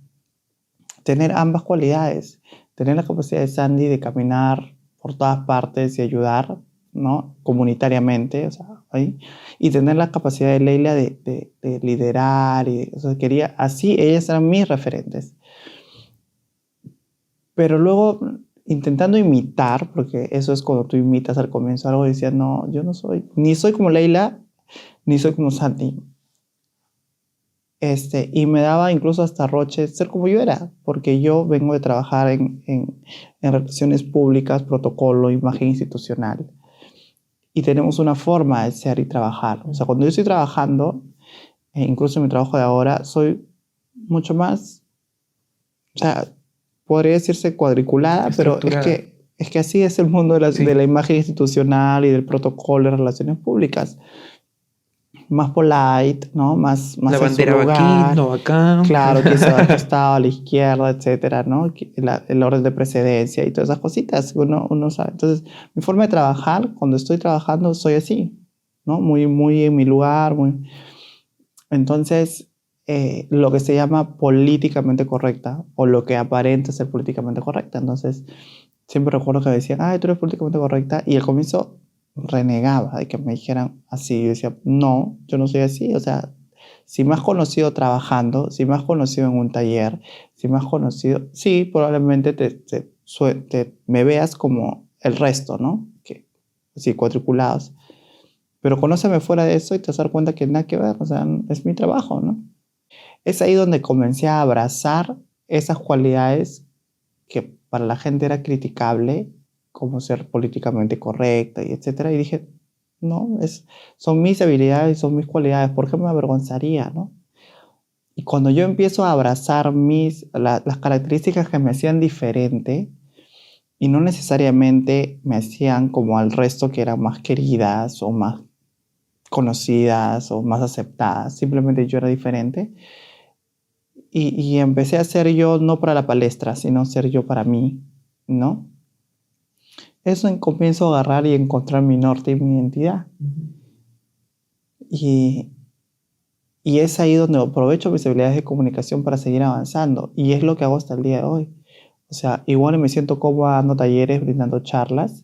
tener ambas cualidades, tener la capacidad de Sandy de caminar por todas partes y ayudar, ¿no? Comunitariamente, o sea, ¿sí? Y tener la capacidad de Leila de liderar, o sea, quería, así ellas eran mis referentes. Pero luego, intentando imitar, porque eso es cuando tú imitas al comienzo algo, decía, no, yo no soy, ni soy como Leila, ni soy como Sandy. Y me daba incluso hasta roche ser como yo era, porque yo vengo de trabajar en relaciones públicas, protocolo, imagen institucional, y tenemos una forma de ser y trabajar. O sea, cuando yo estoy trabajando, incluso en mi trabajo de ahora, soy mucho más, o sea, podría decirse cuadriculada, pero es que así es el mundo de la imagen institucional y del protocolo de relaciones públicas. Más polite, ¿no? Más la en bandera su lugar. va aquí, no va acá. Claro, que se va al costado, a la izquierda, etcétera, ¿no? El orden de precedencia y todas esas cositas que uno sabe. Entonces, mi forma de trabajar, cuando estoy trabajando, soy así, ¿no? Muy en mi lugar, muy... Entonces, lo que se llama políticamente correcta, o lo que aparenta ser políticamente correcta. Entonces, siempre recuerdo que me decían, ay, tú eres políticamente correcta, y al comienzo renegaba de que me dijeran así. Yo decía, no, yo no soy así. O sea, si me has conocido trabajando, si me has conocido en un taller, si me has conocido, sí, probablemente me veas como el resto, ¿no? Que, sí, cuadriculados. Pero conóceme fuera de eso y te vas a dar cuenta que nada que ver, o sea, es mi trabajo, ¿no? Es ahí donde comencé a abrazar esas cualidades que para la gente era criticable, como ser políticamente correcta y etcétera, y dije, no, son mis habilidades, son mis cualidades, ¿por qué me avergonzaría, no? Y cuando yo empiezo a abrazar las características que me hacían diferente, y no necesariamente me hacían como al resto que eran más queridas o más conocidas o más aceptadas, simplemente yo era diferente, y empecé a ser yo no para la palestra, sino ser yo para mí, ¿no? Eso comienzo a agarrar y encontrar mi norte y mi identidad. Y es ahí donde aprovecho mis habilidades de comunicación para seguir avanzando. Y es lo que hago hasta el día de hoy. O sea, igual me siento cómoda dando talleres, brindando charlas.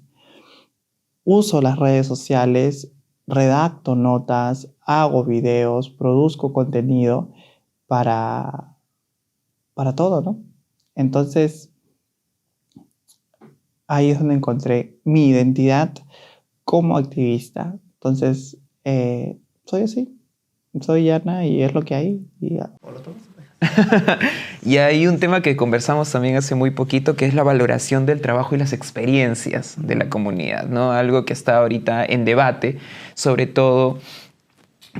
Uso las redes sociales, redacto notas, hago videos, produzco contenido para todo, ¿no? Entonces, ahí es donde encontré mi identidad como activista. Entonces, soy así. Soy Yana y es lo que hay. Y hay un tema que conversamos también hace muy poquito, que es la valoración del trabajo y las experiencias de la comunidad, ¿no? Algo que está ahorita en debate, sobre todo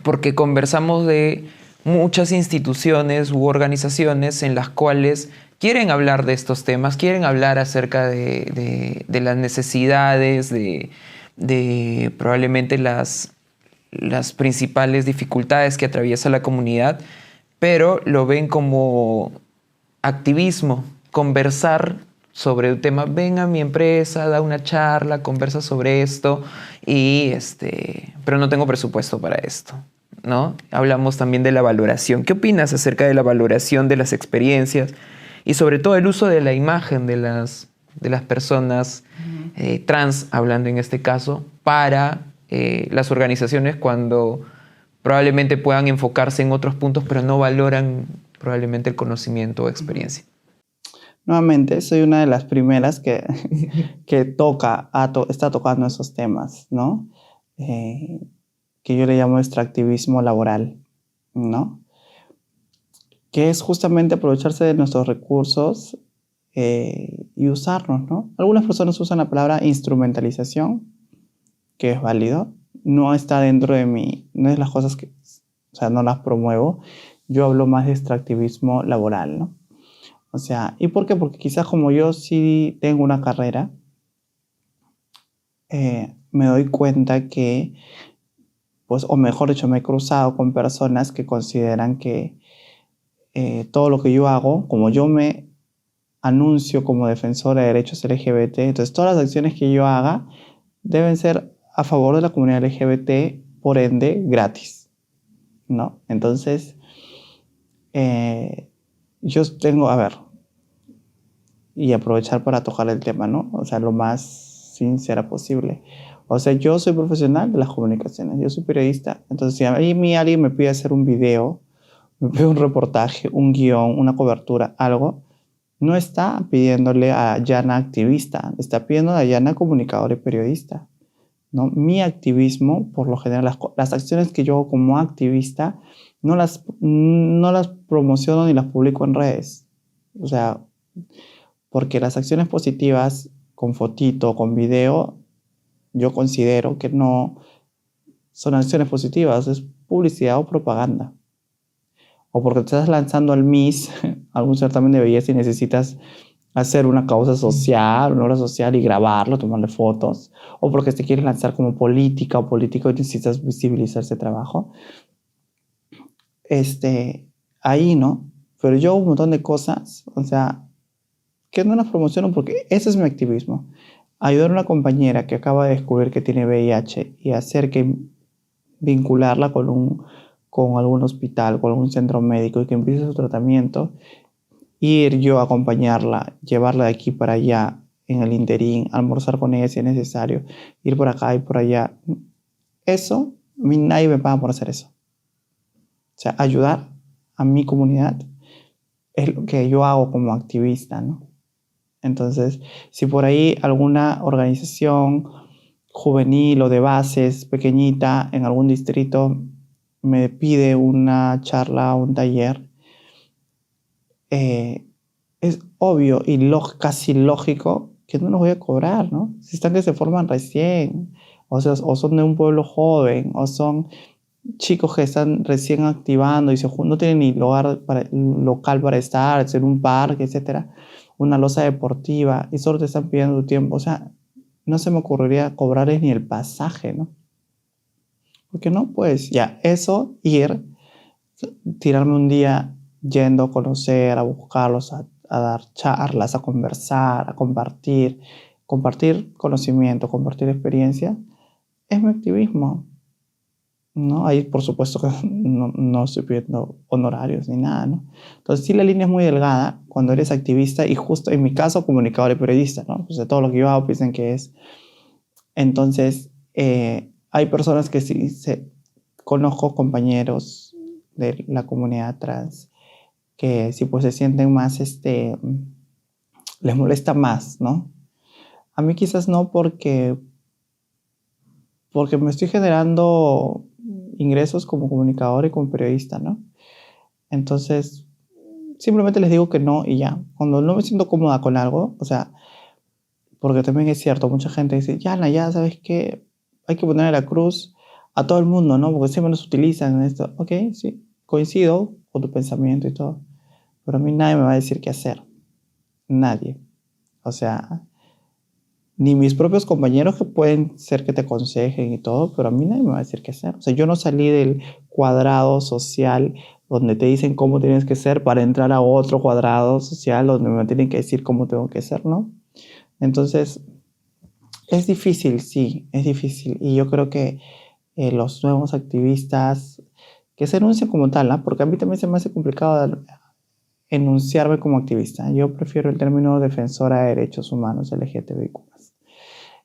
porque conversamos de muchas instituciones u organizaciones en las cuales quieren hablar de estos temas, quieren hablar acerca de las necesidades, de probablemente las principales dificultades que atraviesa la comunidad, pero lo ven como activismo, conversar sobre el tema. Ven a mi empresa, da una charla, conversa sobre esto, pero no tengo presupuesto para esto, ¿no? Hablamos también de la valoración. ¿Qué opinas acerca de la valoración de las experiencias y sobre todo el uso de la imagen de las personas trans, hablando en este caso, para las organizaciones cuando probablemente puedan enfocarse en otros puntos, pero no valoran probablemente el conocimiento o experiencia? Nuevamente, soy una de las primeras que está tocando esos temas, ¿no? Que yo le llamo extractivismo laboral, ¿no? Que es justamente aprovecharse de nuestros recursos y usarlos, ¿no? Algunas personas usan la palabra instrumentalización, que es válido. No está dentro de no es las cosas que, o sea, no las promuevo. Yo hablo más de extractivismo laboral, ¿no? O sea, ¿y por qué? Porque quizás como yo sí tengo una carrera, me doy cuenta que, pues, o mejor dicho, me he cruzado con personas que consideran que todo lo que yo hago, como yo me anuncio como defensora de derechos LGBT, entonces todas las acciones que yo haga deben ser a favor de la comunidad LGBT, por ende, gratis, ¿no? Entonces, yo tengo, a ver, y aprovechar para tocar el tema, ¿no? O sea, lo más sincera posible. O sea, yo soy profesional de las comunicaciones, yo soy periodista, entonces si a mí alguien me pide hacer un video, me pide un reportaje, un guión, una cobertura, algo, no está pidiéndole a Yana activista, está pidiendo a Yana comunicadora y periodista, ¿no? Mi activismo, por lo general, las acciones que yo hago como activista no las promociono ni las publico en redes. O sea, porque las acciones positivas con fotito, con video, yo considero que no son acciones positivas, es publicidad o propaganda. O porque te estás lanzando al Miss, algún certamen de belleza y necesitas hacer una causa social, una obra social y grabarlo, tomarle fotos. O porque te quieres lanzar como política o político y necesitas visibilizar ese trabajo. Ahí, ¿no? Pero yo un montón de cosas, o sea, que no las promociono porque ese es mi activismo. Ayudar a una compañera que acaba de descubrir que tiene VIH y hacer que vincularla con algún hospital, con algún centro médico y que empiece su tratamiento, ir yo a acompañarla, llevarla de aquí para allá en el interín, almorzar con ella si es necesario, ir por acá y por allá. Eso, a mí nadie me paga por hacer eso. O sea, ayudar a mi comunidad es lo que yo hago como activista, ¿no? Entonces, si por ahí alguna organización juvenil o de bases pequeñita en algún distrito me pide una charla o un taller, es obvio y casi lógico que no los voy a cobrar, ¿no? Si están que se forman recién, o sea, o son de un pueblo joven, o son chicos que están recién activando y no tienen ni local para estar, hacer un parque, etcétera, una loza deportiva, y solo te están pidiendo tu tiempo. O sea, no se me ocurriría cobrarles ni el pasaje, ¿no? Porque no, pues ya, eso, tirarme un día yendo a conocer, a buscarlos, a dar charlas, a conversar, a compartir conocimiento, compartir experiencia, es mi activismo, ¿no? Ahí, por supuesto, que no estoy pidiendo honorarios ni nada, ¿no? Entonces, sí, la línea es muy delgada cuando eres activista y justo en mi caso, comunicador y periodista, ¿no? Pues de todo lo que yo hago piensan que es. Entonces, hay personas que sí conozco, compañeros de la comunidad trans, que sí pues se sienten más, les molesta más, ¿no? A mí quizás no porque me estoy generando ingresos como comunicador y como periodista, ¿no? Entonces, simplemente les digo que no y ya. Cuando no me siento cómoda con algo, o sea, porque también es cierto, mucha gente dice, Yana, ya sabes que hay que ponerle la cruz a todo el mundo, ¿no? Porque siempre nos utilizan en esto. Ok, sí, coincido con tu pensamiento y todo, pero a mí nadie me va a decir qué hacer. Nadie. O sea, ni mis propios compañeros, que pueden ser que te aconsejen y todo, pero a mí nadie me va a decir qué hacer. O sea, yo no salí del cuadrado social donde te dicen cómo tienes que ser para entrar a otro cuadrado social donde me tienen que decir cómo tengo que ser, ¿no? Entonces, es difícil, sí, es difícil. Y yo creo que los nuevos activistas que se enuncian como tal, ¿no? Porque a mí también se me hace complicado enunciarme como activista. Yo prefiero el término defensora de derechos humanos LGTBIQ+.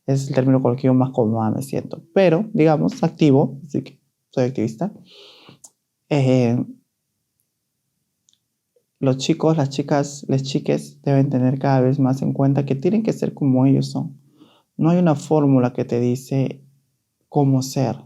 Es el término con el que yo más cómoda me siento. Pero, digamos, activo, así que soy activista. Los chicos, las chicas, las chiques deben tener cada vez más en cuenta que tienen que ser como ellos son. No hay una fórmula que te dice cómo ser.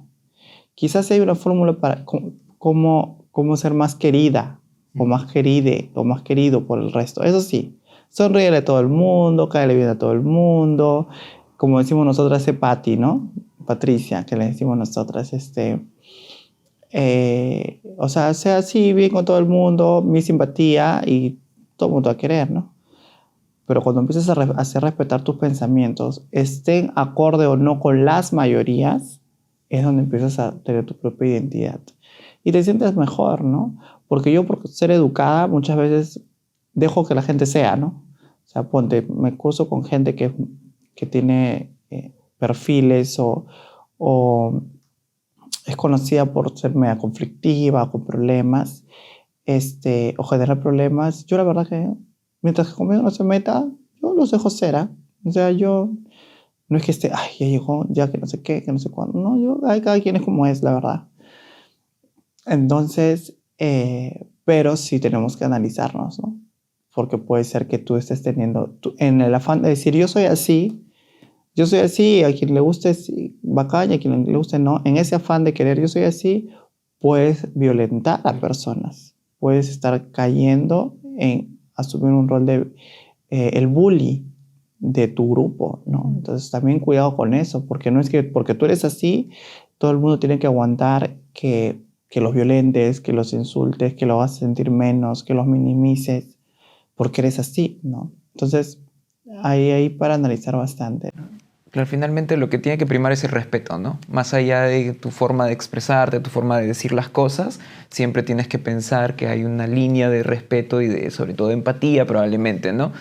Quizás hay una fórmula para cómo ser más querida, o más queride, o más querido por el resto. Eso sí, sonríele a todo el mundo, cáele bien a todo el mundo. Como decimos nosotras, Pati, ¿no? Patricia, que le decimos nosotras, o sea, sea así, bien con todo el mundo, mi simpatía y todo el mundo va a querer, ¿no? Pero cuando empiezas a hacer respetar tus pensamientos, estén acorde o no con las mayorías, es donde empiezas a tener tu propia identidad. Y te sientes mejor, ¿no? Porque yo, por ser educada, muchas veces dejo que la gente sea, ¿no? O sea, me curso con gente que tiene perfiles o es conocida por ser media conflictiva, con problemas, o generar problemas. Yo la verdad que, mientras que conmigo no se meta, yo los dejo ser, ¿eh? O sea, yo no es que ay, ya llegó, ya que no sé qué, que no sé cuándo. No, cada quien es como es, la verdad. Entonces, pero sí tenemos que analizarnos, ¿no? Porque puede ser que tú estés en el afán de decir, yo soy así, a quien le guste es bacán y a quien le guste no, en ese afán de querer, yo soy así, puedes violentar a personas, puedes estar cayendo en asumir un rol de el bully de tu grupo, ¿no? Entonces también cuidado con eso, porque no es que porque tú eres así, todo el mundo tiene que aguantar que los violentes, que los insultes, que lo vas a sentir menos, que los minimices, porque eres así, ¿no? Entonces, hay para analizar bastante, ¿no? Claro, finalmente lo que tiene que primar es el respeto, ¿no? Más allá de tu forma de expresarte, tu forma de decir las cosas, siempre tienes que pensar que hay una línea de respeto y de, sobre todo, de empatía probablemente, ¿no?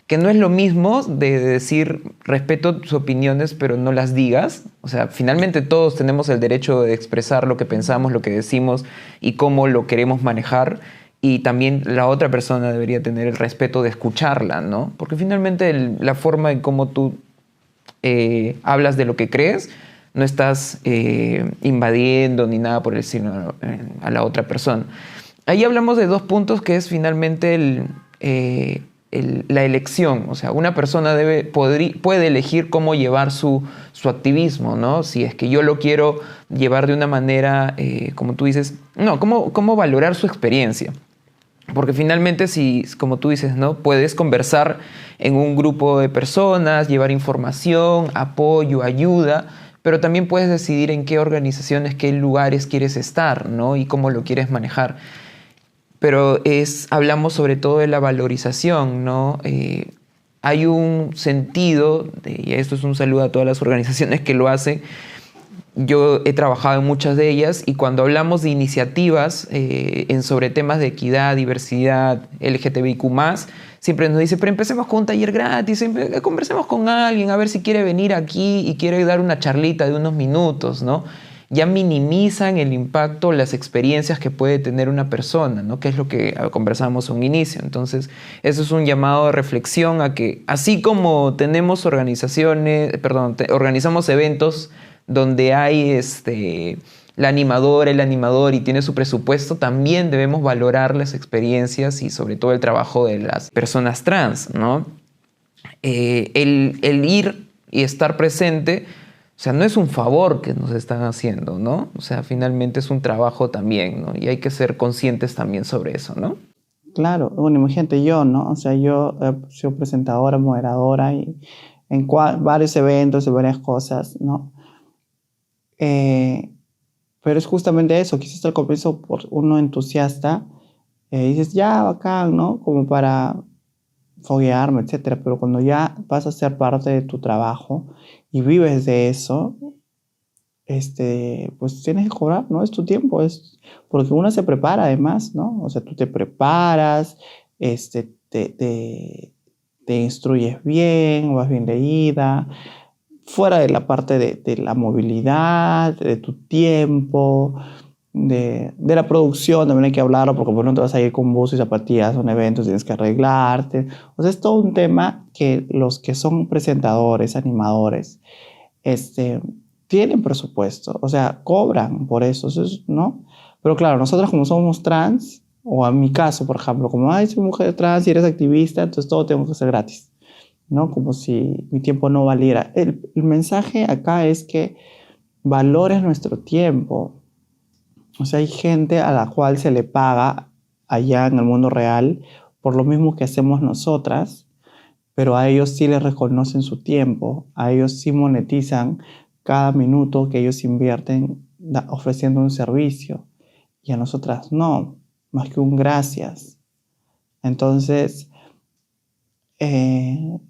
Que no es lo mismo de decir respeto tus opiniones pero no las digas. O sea, finalmente todos tenemos el derecho de expresar lo que pensamos, lo que decimos y cómo lo queremos manejar. Y también la otra persona debería tener el respeto de escucharla, ¿no? Porque finalmente la forma en cómo tú hablas de lo que crees, no estás invadiendo ni nada por el estilo a la otra persona. Ahí hablamos de dos puntos que es finalmente la elección. O sea, una persona puede elegir cómo llevar su activismo, ¿no? Si es que yo lo quiero llevar de una manera, como tú dices, no, cómo valorar su experiencia. Porque finalmente, si, como tú dices, ¿no? Puedes conversar en un grupo de personas, llevar información, apoyo, ayuda, pero también puedes decidir en qué organizaciones, qué lugares quieres estar, ¿no? Y cómo lo quieres manejar. Pero hablamos sobre todo de la valorización, ¿no? Hay un sentido, y esto es un saludo a todas las organizaciones que lo hacen. Yo he trabajado en muchas de ellas y cuando hablamos de iniciativas sobre temas de equidad, diversidad, LGTBIQ+, siempre nos dice, pero empecemos con un taller gratis, conversemos con alguien a ver si quiere venir aquí y quiere dar una charlita de unos minutos, ¿no? Ya minimizan el impacto, las experiencias que puede tener una persona, ¿no? Que es lo que conversábamos a un inicio. Entonces, eso es un llamado de reflexión a que, así como tenemos organizamos eventos donde hay la animadora, el animador y tiene su presupuesto, también debemos valorar las experiencias y sobre todo el trabajo de las personas trans, ¿no? El ir y estar presente, o sea, no es un favor que nos están haciendo, ¿no? O sea, finalmente es un trabajo también, ¿no? Y hay que ser conscientes también sobre eso, ¿no? Claro, bueno, imagínate yo, ¿no? O sea, yo he sido presentadora, moderadora y en varios eventos y varias cosas, ¿no? Pero es justamente eso, quizás al comienzo por uno entusiasta, dices, ya, bacán, ¿no? Como para foguearme, etcétera. Pero cuando ya vas a ser parte de tu trabajo y vives de eso, pues tienes que cobrar, ¿no? Es tu tiempo, porque uno se prepara además, ¿no? O sea, tú te preparas, te instruyes bien, vas bien leída, fuera de la parte de la movilidad, de tu tiempo, de la producción, también hay que hablarlo, porque pues no te vas a ir con bus y zapatillas a un evento, tienes que arreglarte. O sea, es todo un tema que los que son presentadores, animadores, tienen presupuesto, o sea, cobran por eso, ¿no? Pero claro, nosotros como somos trans, o en mi caso, por ejemplo, como, ay, soy mujer trans y eres activista, entonces todo tengo que ser gratis, ¿no? Como si mi tiempo no valiera. El mensaje acá es que valores nuestro tiempo. O sea, hay gente a la cual se le paga allá en el mundo real por lo mismo que hacemos nosotras, pero a ellos sí les reconocen su tiempo, a ellos sí monetizan cada minuto que ellos invierten ofreciendo un servicio, y a nosotras no, más que un gracias. Entonces, quien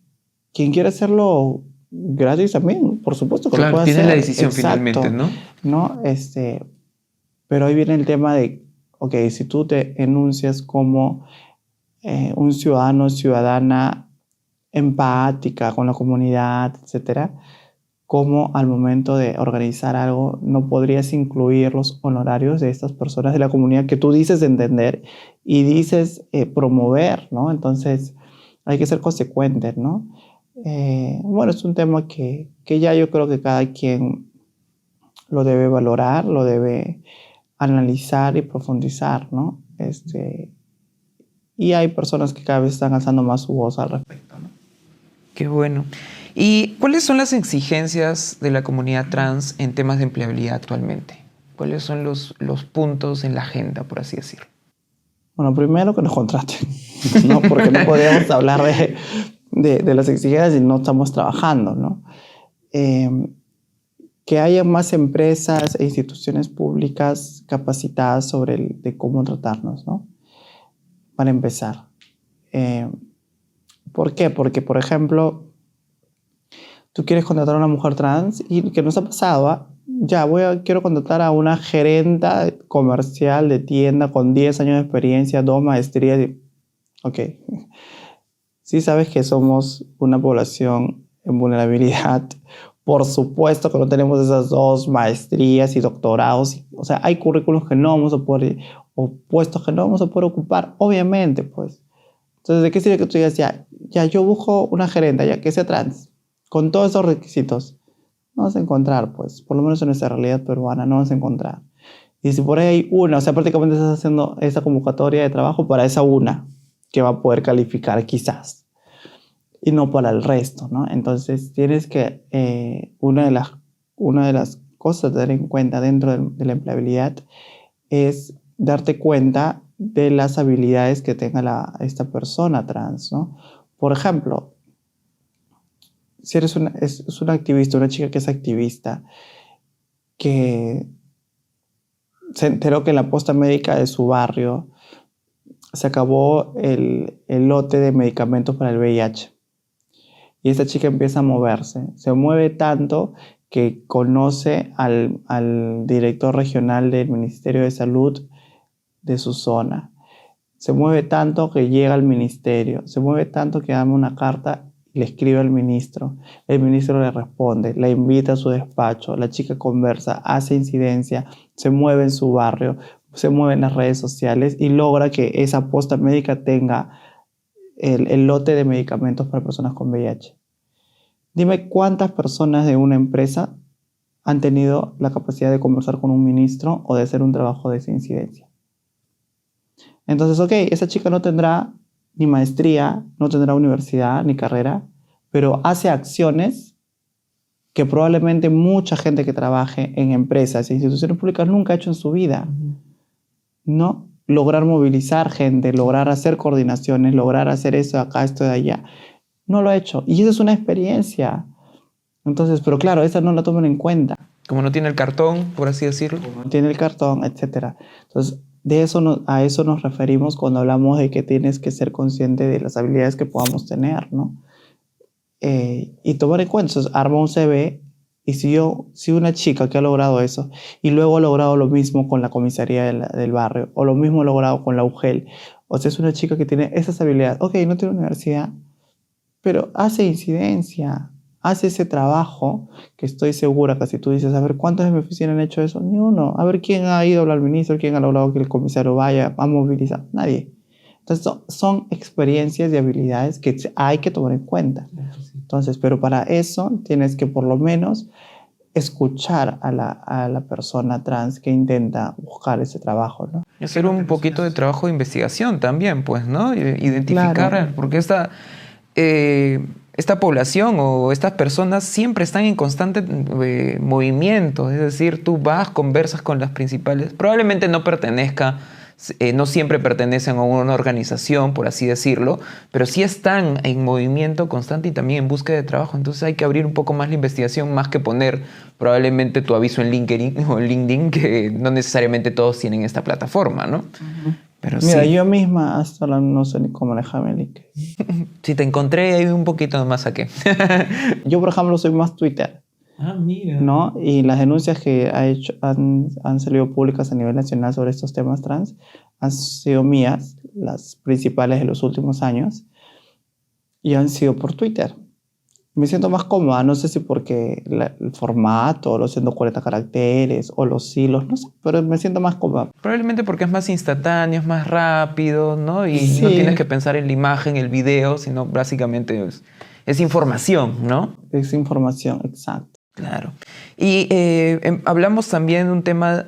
quiere hacerlo gratis también, por supuesto que claro, lo puede tienes hacer. la decisión. Exacto. Finalmente, ¿no? ¿No? Pero ahí viene el tema de, ok, si tú te enuncias como un ciudadano o ciudadana empática con la comunidad, etcétera, ¿cómo al momento de organizar algo no podrías incluir los honorarios de estas personas de la comunidad que tú dices entender y dices promover, ¿no? Entonces hay que ser consecuentes, ¿no? Bueno, es un tema que ya yo creo que cada quien lo debe valorar, lo debe analizar y profundizar, ¿no? Y hay personas que cada vez están alzando más su voz al respecto, ¿no? Qué bueno. ¿Y cuáles son las exigencias de la comunidad trans en temas de empleabilidad actualmente? ¿Cuáles son los puntos en la agenda, por así decirlo? Bueno, primero que nos contraten, ¿no? Porque no podríamos hablar de las exigencias si no estamos trabajando, ¿no? Que haya más empresas e instituciones públicas capacitadas sobre de cómo tratarnos, ¿no? Para empezar. ¿Por qué? Porque, por ejemplo, tú quieres contratar a una mujer trans y que nos ha pasado, ¿ah? Ya, quiero contratar a una gerenta comercial de tienda con 10 años de experiencia, 2 maestrías. Ok. Sí sabes que somos una población en vulnerabilidad. Por supuesto que no tenemos esas 2 maestrías y doctorados. O sea, hay currículos que no vamos a poder, o puestos que no vamos a poder ocupar, obviamente, pues. Entonces, ¿de qué sirve que tú digas, ya yo busco una gerenta, ya que sea trans, con todos esos requisitos? No vas a encontrar, pues, por lo menos en nuestra realidad peruana, no vas a encontrar. Y si por ahí hay una, o sea, prácticamente estás haciendo esa convocatoria de trabajo para esa una que va a poder calificar quizás, y no para el resto, ¿no? Entonces, tienes que, una de las cosas a tener en cuenta dentro de la empleabilidad es darte cuenta de las habilidades que tenga esta persona trans, ¿no? Por ejemplo, si eres es una activista, una chica que es activista, que se enteró que en la posta médica de su barrio se acabó el lote de medicamentos para el VIH. Y esta chica empieza a moverse. Se mueve tanto que conoce al director regional del Ministerio de Salud de su zona. Se mueve tanto que llega al ministerio. Se mueve tanto que da una carta y le escribe al ministro. El ministro le responde, la invita a su despacho. La chica conversa, hace incidencia, se mueve en su barrio, se mueve en las redes sociales y logra que esa posta médica tenga el lote de medicamentos para personas con VIH. Dime cuántas personas de una empresa han tenido la capacidad de conversar con un ministro o de hacer un trabajo de esa incidencia. Entonces, ok, esa chica no tendrá ni maestría, no tendrá universidad ni carrera, pero hace acciones que probablemente mucha gente que trabaje en empresas e instituciones públicas nunca ha hecho en su vida. ¿No? Lograr movilizar gente, lograr hacer coordinaciones, lograr hacer eso de acá, esto de allá. No lo ha hecho. Y esa es una experiencia. Entonces, pero claro, esa no la toman en cuenta. Como no tiene el cartón, por así decirlo. Como no tiene el cartón, etc. Entonces, a eso nos referimos cuando hablamos de que tienes que ser consciente de las habilidades que podamos tener, ¿no? Y tomar en cuenta, entonces, arma un CV. Y si una chica que ha logrado eso y luego ha logrado lo mismo con la comisaría del barrio o lo mismo ha logrado con la UGEL, o sea, es una chica que tiene esas habilidades, ok, no tiene universidad, pero hace incidencia, hace ese trabajo que estoy segura que si tú dices, a ver, ¿cuántos de mi oficina han hecho eso? Ni uno. A ver, ¿quién ha ido a hablar al ministro? ¿Quién ha logrado que el comisario vaya a movilizar? Nadie. Entonces, son experiencias y habilidades que hay que tomar en cuenta. Entonces, pero para eso tienes que por lo menos escuchar a la persona trans que intenta buscar ese trabajo, ¿no? Y hacer un poquito de trabajo de investigación también, pues, ¿no? Identificar, claro. Porque esta población o estas personas siempre están en constante movimiento. Es decir, tú vas, conversas con las principales, probablemente no siempre pertenecen a una organización, por así decirlo, pero sí están en movimiento constante y también en búsqueda de trabajo. Entonces hay que abrir un poco más la investigación, más que poner probablemente tu aviso en LinkedIn o LinkedIn, que no necesariamente todos tienen esta plataforma, ¿no? Uh-huh. Pero mira, sí. Yo misma hasta ahora no sé ni cómo manejarme LinkedIn. Si te encontré ahí un poquito más saqué. Yo, por ejemplo, soy más Twitter. Ah, mira. ¿No? Y las denuncias que han salido públicas a nivel nacional sobre estos temas trans han sido mías, las principales de los últimos años, y han sido por Twitter. Me siento más cómoda, no sé si porque el formato, los 140 caracteres o los hilos, no sé, pero me siento más cómoda. Probablemente porque es más instantáneo, es más rápido, ¿no? Y sí. No tienes que pensar en la imagen, el video, sino básicamente es información, ¿no? Es información, exacto. Claro. Y hablamos también de un tema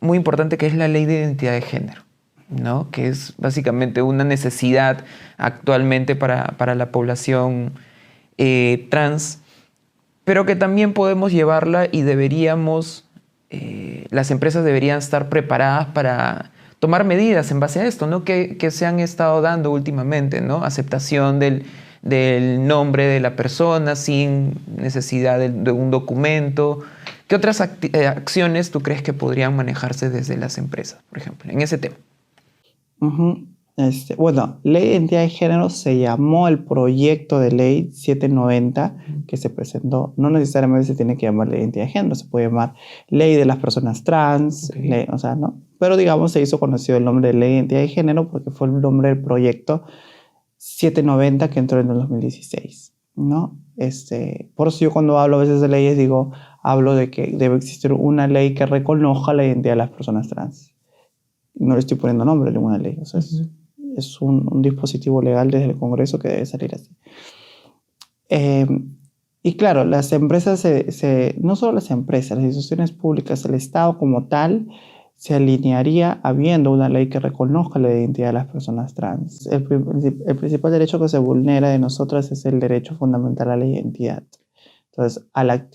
muy importante que es la ley de identidad de género, ¿no? Que es básicamente una necesidad actualmente para la población trans, pero que también podemos llevarla y deberíamos las empresas deberían estar preparadas para tomar medidas en base a esto, ¿no? Que se han estado dando últimamente, ¿no? Aceptación del nombre de la persona sin necesidad de un documento. ¿Qué otras acciones tú crees que podrían manejarse desde las empresas, por ejemplo, en ese tema? Uh-huh. Bueno, Ley de Identidad de Género se llamó el proyecto de ley 790 que se presentó. No necesariamente se tiene que llamar Ley de Identidad de Género, se puede llamar Ley de las Personas Trans, Okay. o sea, ¿no? Pero digamos se hizo conocido el nombre de Ley de Identidad de Género porque fue el nombre del proyecto 790 que entró en el 2016, ¿no? Por eso yo cuando hablo a veces de leyes hablo de que debe existir una ley que reconozca la identidad de las personas trans. No le estoy poniendo nombre a ninguna ley, o sea, es un dispositivo legal desde el Congreso que debe salir así. Y claro, las empresas, no solo las empresas, las instituciones públicas, el Estado como tal, se alinearía habiendo una ley que reconozca la identidad de las personas trans. El principal derecho que se vulnera de nosotras es el derecho fundamental a la identidad. Entonces, al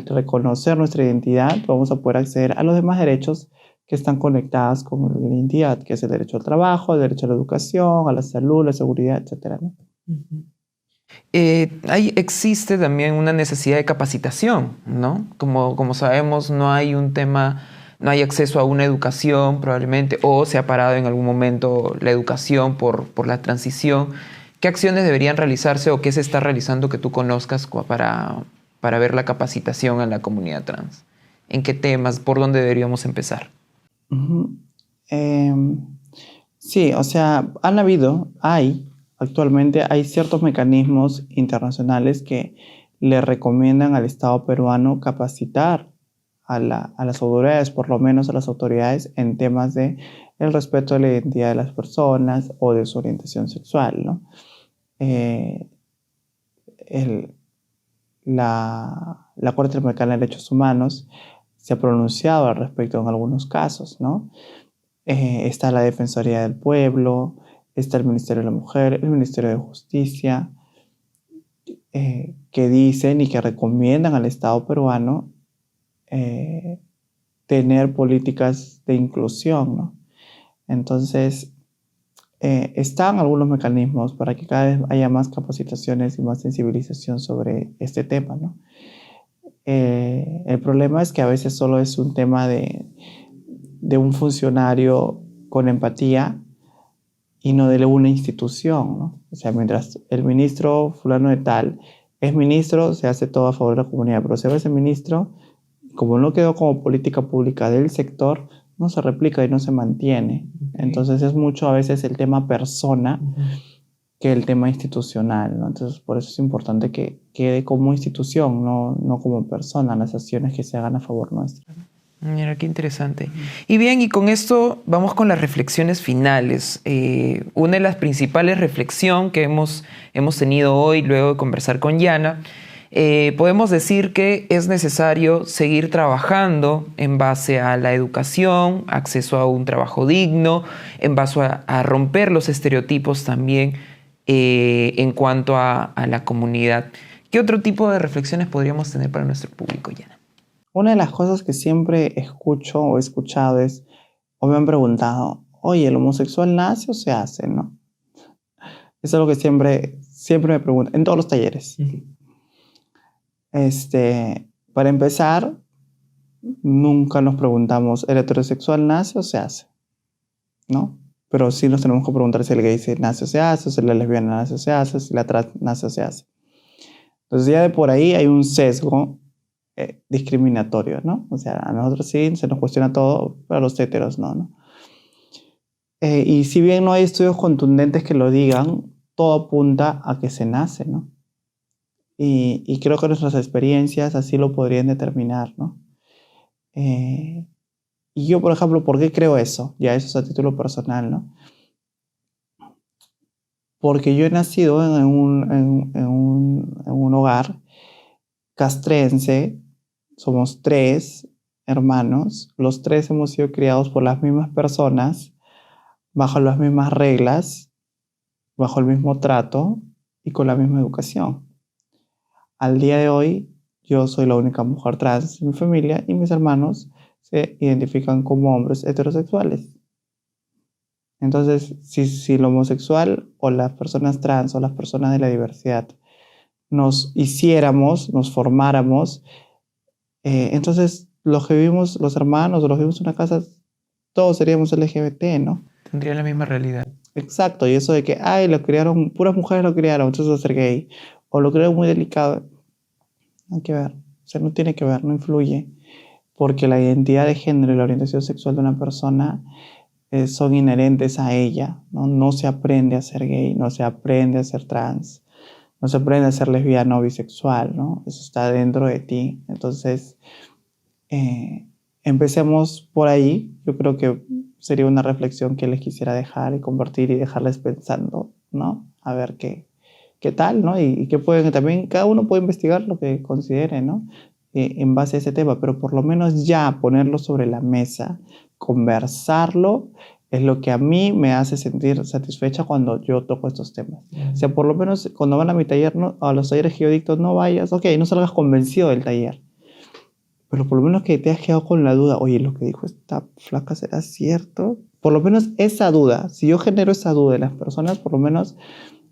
reconocer nuestra identidad, vamos a poder acceder a los demás derechos que están conectadas con la identidad, que es el derecho al trabajo, el derecho a la educación, a la salud, la seguridad, etc., ¿no? Existe también una necesidad de capacitación, ¿no? Como sabemos, no hay acceso a una educación probablemente, o se ha parado en algún momento la educación por la transición. ¿Qué acciones deberían realizarse o qué se está realizando que tú conozcas para ver la capacitación en la comunidad trans? ¿En qué temas? ¿Por dónde deberíamos empezar? Uh-huh. Sí, o sea, actualmente hay ciertos mecanismos internacionales que le recomiendan al Estado peruano capacitar a las autoridades, por lo menos a las autoridades, en temas de el respeto de la identidad de las personas o de su orientación sexual, ¿no? La Corte Interamericana de Derechos Humanos se ha pronunciado al respecto en algunos casos, ¿no? Está la Defensoría del Pueblo, está el Ministerio de la Mujer, el Ministerio de Justicia, que dicen y que recomiendan al Estado peruano tener políticas de inclusión, ¿no? Entonces, están algunos mecanismos para que cada vez haya más capacitaciones y más sensibilización sobre este tema, ¿no? El problema es que a veces solo es un tema de un funcionario con empatía y no de una institución, ¿no? O sea, mientras el ministro fulano de tal es ministro, se hace todo a favor de la comunidad, pero se ve ese ministro, como no quedó como política pública del sector, no se replica y no se mantiene. Okay. Entonces es mucho a veces el tema persona que el tema institucional, ¿no? Entonces por eso es importante que quede como institución, no como persona, las acciones que se hagan a favor nuestra. Mira, qué interesante. Y bien, y con esto vamos con las reflexiones finales. Una de las principales reflexiones que hemos tenido hoy, luego de conversar con Yana, podemos decir que es necesario seguir trabajando en base a la educación, acceso a un trabajo digno, en base a romper los estereotipos también en cuanto a la comunidad. ¿Qué otro tipo de reflexiones podríamos tener para nuestro público, Yana? Una de las cosas que siempre escucho o he escuchado o me han preguntado, oye, ¿el homosexual nace o se hace, no? Eso es lo que siempre me preguntan, en todos los talleres. Para empezar, nunca nos preguntamos, ¿el heterosexual nace o se hace? ¿No? Pero sí nos tenemos que preguntar si el gay nace o se hace, si la lesbiana nace o se hace, si la trans nace o se hace. Entonces ya de por ahí hay un sesgo discriminatorio, ¿no? O sea, a nosotros sí se nos cuestiona todo, pero a los heteros no. Y si bien no hay estudios contundentes que lo digan, todo apunta a que se nace, ¿no? Y creo que nuestras experiencias así lo podrían determinar, ¿no? Y yo, por ejemplo, ¿por qué creo eso? Ya eso es a título personal, ¿no? Porque yo he nacido en un hogar castrense. Somos 3 hermanos, los 3 hemos sido criados por las mismas personas, bajo las mismas reglas, bajo el mismo trato y con la misma educación. Al día de hoy, yo soy la única mujer trans en mi familia y mis hermanos se identifican como hombres heterosexuales. Entonces, si el homosexual o las personas trans o las personas de la diversidad nos formáramos, entonces los que vivimos, los hermanos o los que vivimos en una casa, todos seríamos LGBT, ¿no? Tendría la misma realidad. Exacto, y eso de que, ay, lo criaron, puras mujeres lo criaron, entonces va a ser gay, o lo criaron muy delicado, no hay que ver, o sea, no tiene que ver, no influye, porque la identidad de género y la orientación sexual de una persona son inherentes a ella, ¿no? No se aprende a ser gay, no se aprende a ser trans, no se aprende a ser lesbiana o bisexual, ¿no? Eso está dentro de ti. Entonces, empecemos por ahí. Yo creo que sería una reflexión que les quisiera dejar y compartir y dejarles pensando, ¿no? A ver qué tal, ¿no? Y qué pueden también, cada uno puede investigar lo que considere, ¿no? En base a ese tema, pero por lo menos ya ponerlo sobre la mesa, conversarlo, es lo que a mí me hace sentir satisfecha cuando yo toco estos temas. O sea, por lo menos cuando van a mi taller, no, a los talleres que yo dicto, no vayas, ok, no salgas convencido del taller, pero por lo menos que te has quedado con la duda, oye, lo que dijo esta flaca será cierto. Por lo menos esa duda, si yo genero esa duda en las personas, por lo menos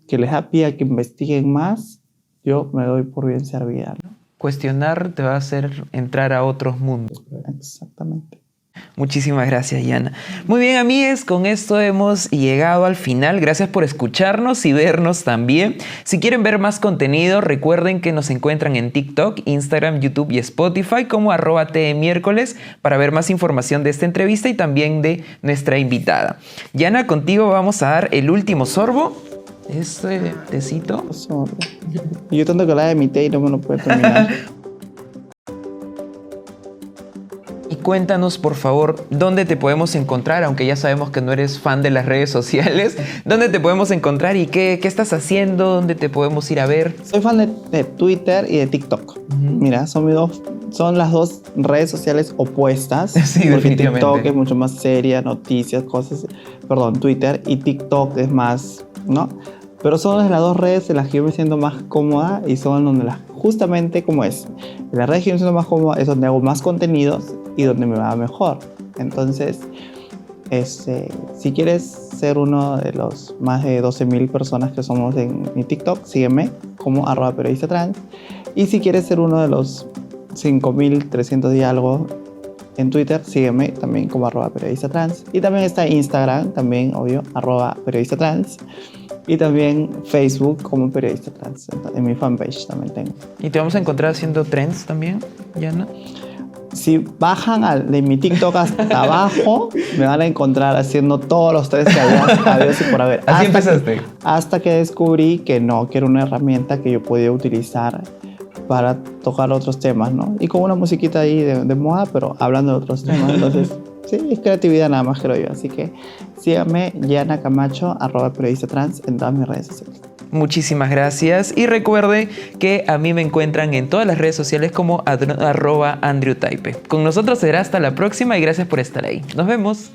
que les da pie a que investiguen más, yo me doy por bien servida, ¿no? Cuestionar te va a hacer entrar a otros mundos. Exactamente. Muchísimas gracias, Yana. Muy bien, amigues, con esto hemos llegado al final. Gracias por escucharnos y vernos también. Si quieren ver más contenido, recuerden que nos encuentran en TikTok, Instagram, YouTube y Spotify como @temiércoles para ver más información de esta entrevista y también de nuestra invitada. Yana, contigo vamos a dar el último sorbo. Este tecito. Y yo tanto que hablaba de mi té y no me lo puedo terminar. Y cuéntanos, por favor, dónde te podemos encontrar, aunque ya sabemos que no eres fan de las redes sociales. ¿Dónde te podemos encontrar y qué estás haciendo? ¿Dónde te podemos ir a ver? Soy fan de Twitter y de TikTok. Mira, son las dos redes sociales opuestas. Sí, porque definitivamente. TikTok es mucho más seria, noticias, cosas. Perdón, Twitter y TikTok es más, ¿no? Pero son las dos redes en las que yo me siento más cómoda y son donde justamente como es. En las redes que yo me siento más cómoda es donde hago más contenidos y donde me va mejor. Entonces, si quieres ser uno de los más de 12,000 personas que somos en mi TikTok, sígueme como @periodistatrans. Y si quieres ser uno de los 5,300 y algo en Twitter, sígueme también como @periodistatrans. Y también está Instagram, también obvio, @periodistatrans. Y también Facebook como Periodista Trans. En mi fanpage también tengo. ¿Y te vamos a encontrar haciendo trends también, Yana? Si bajan de mi TikTok hasta abajo, me van a encontrar haciendo todos los trends que había y por haber. Así empezaste. Hasta que descubrí que no, que era una herramienta que yo podía utilizar para tocar otros temas, ¿no? Y con una musiquita ahí de moda, pero hablando de otros temas. Entonces, sí, es creatividad nada más, creo yo. Así que síganme, Yana Camacho, @periodistatrans en todas mis redes sociales. Muchísimas gracias. Y recuerde que a mí me encuentran en todas las redes sociales como @AndrewTaipe. Con nosotros será hasta la próxima y gracias por estar ahí. Nos vemos.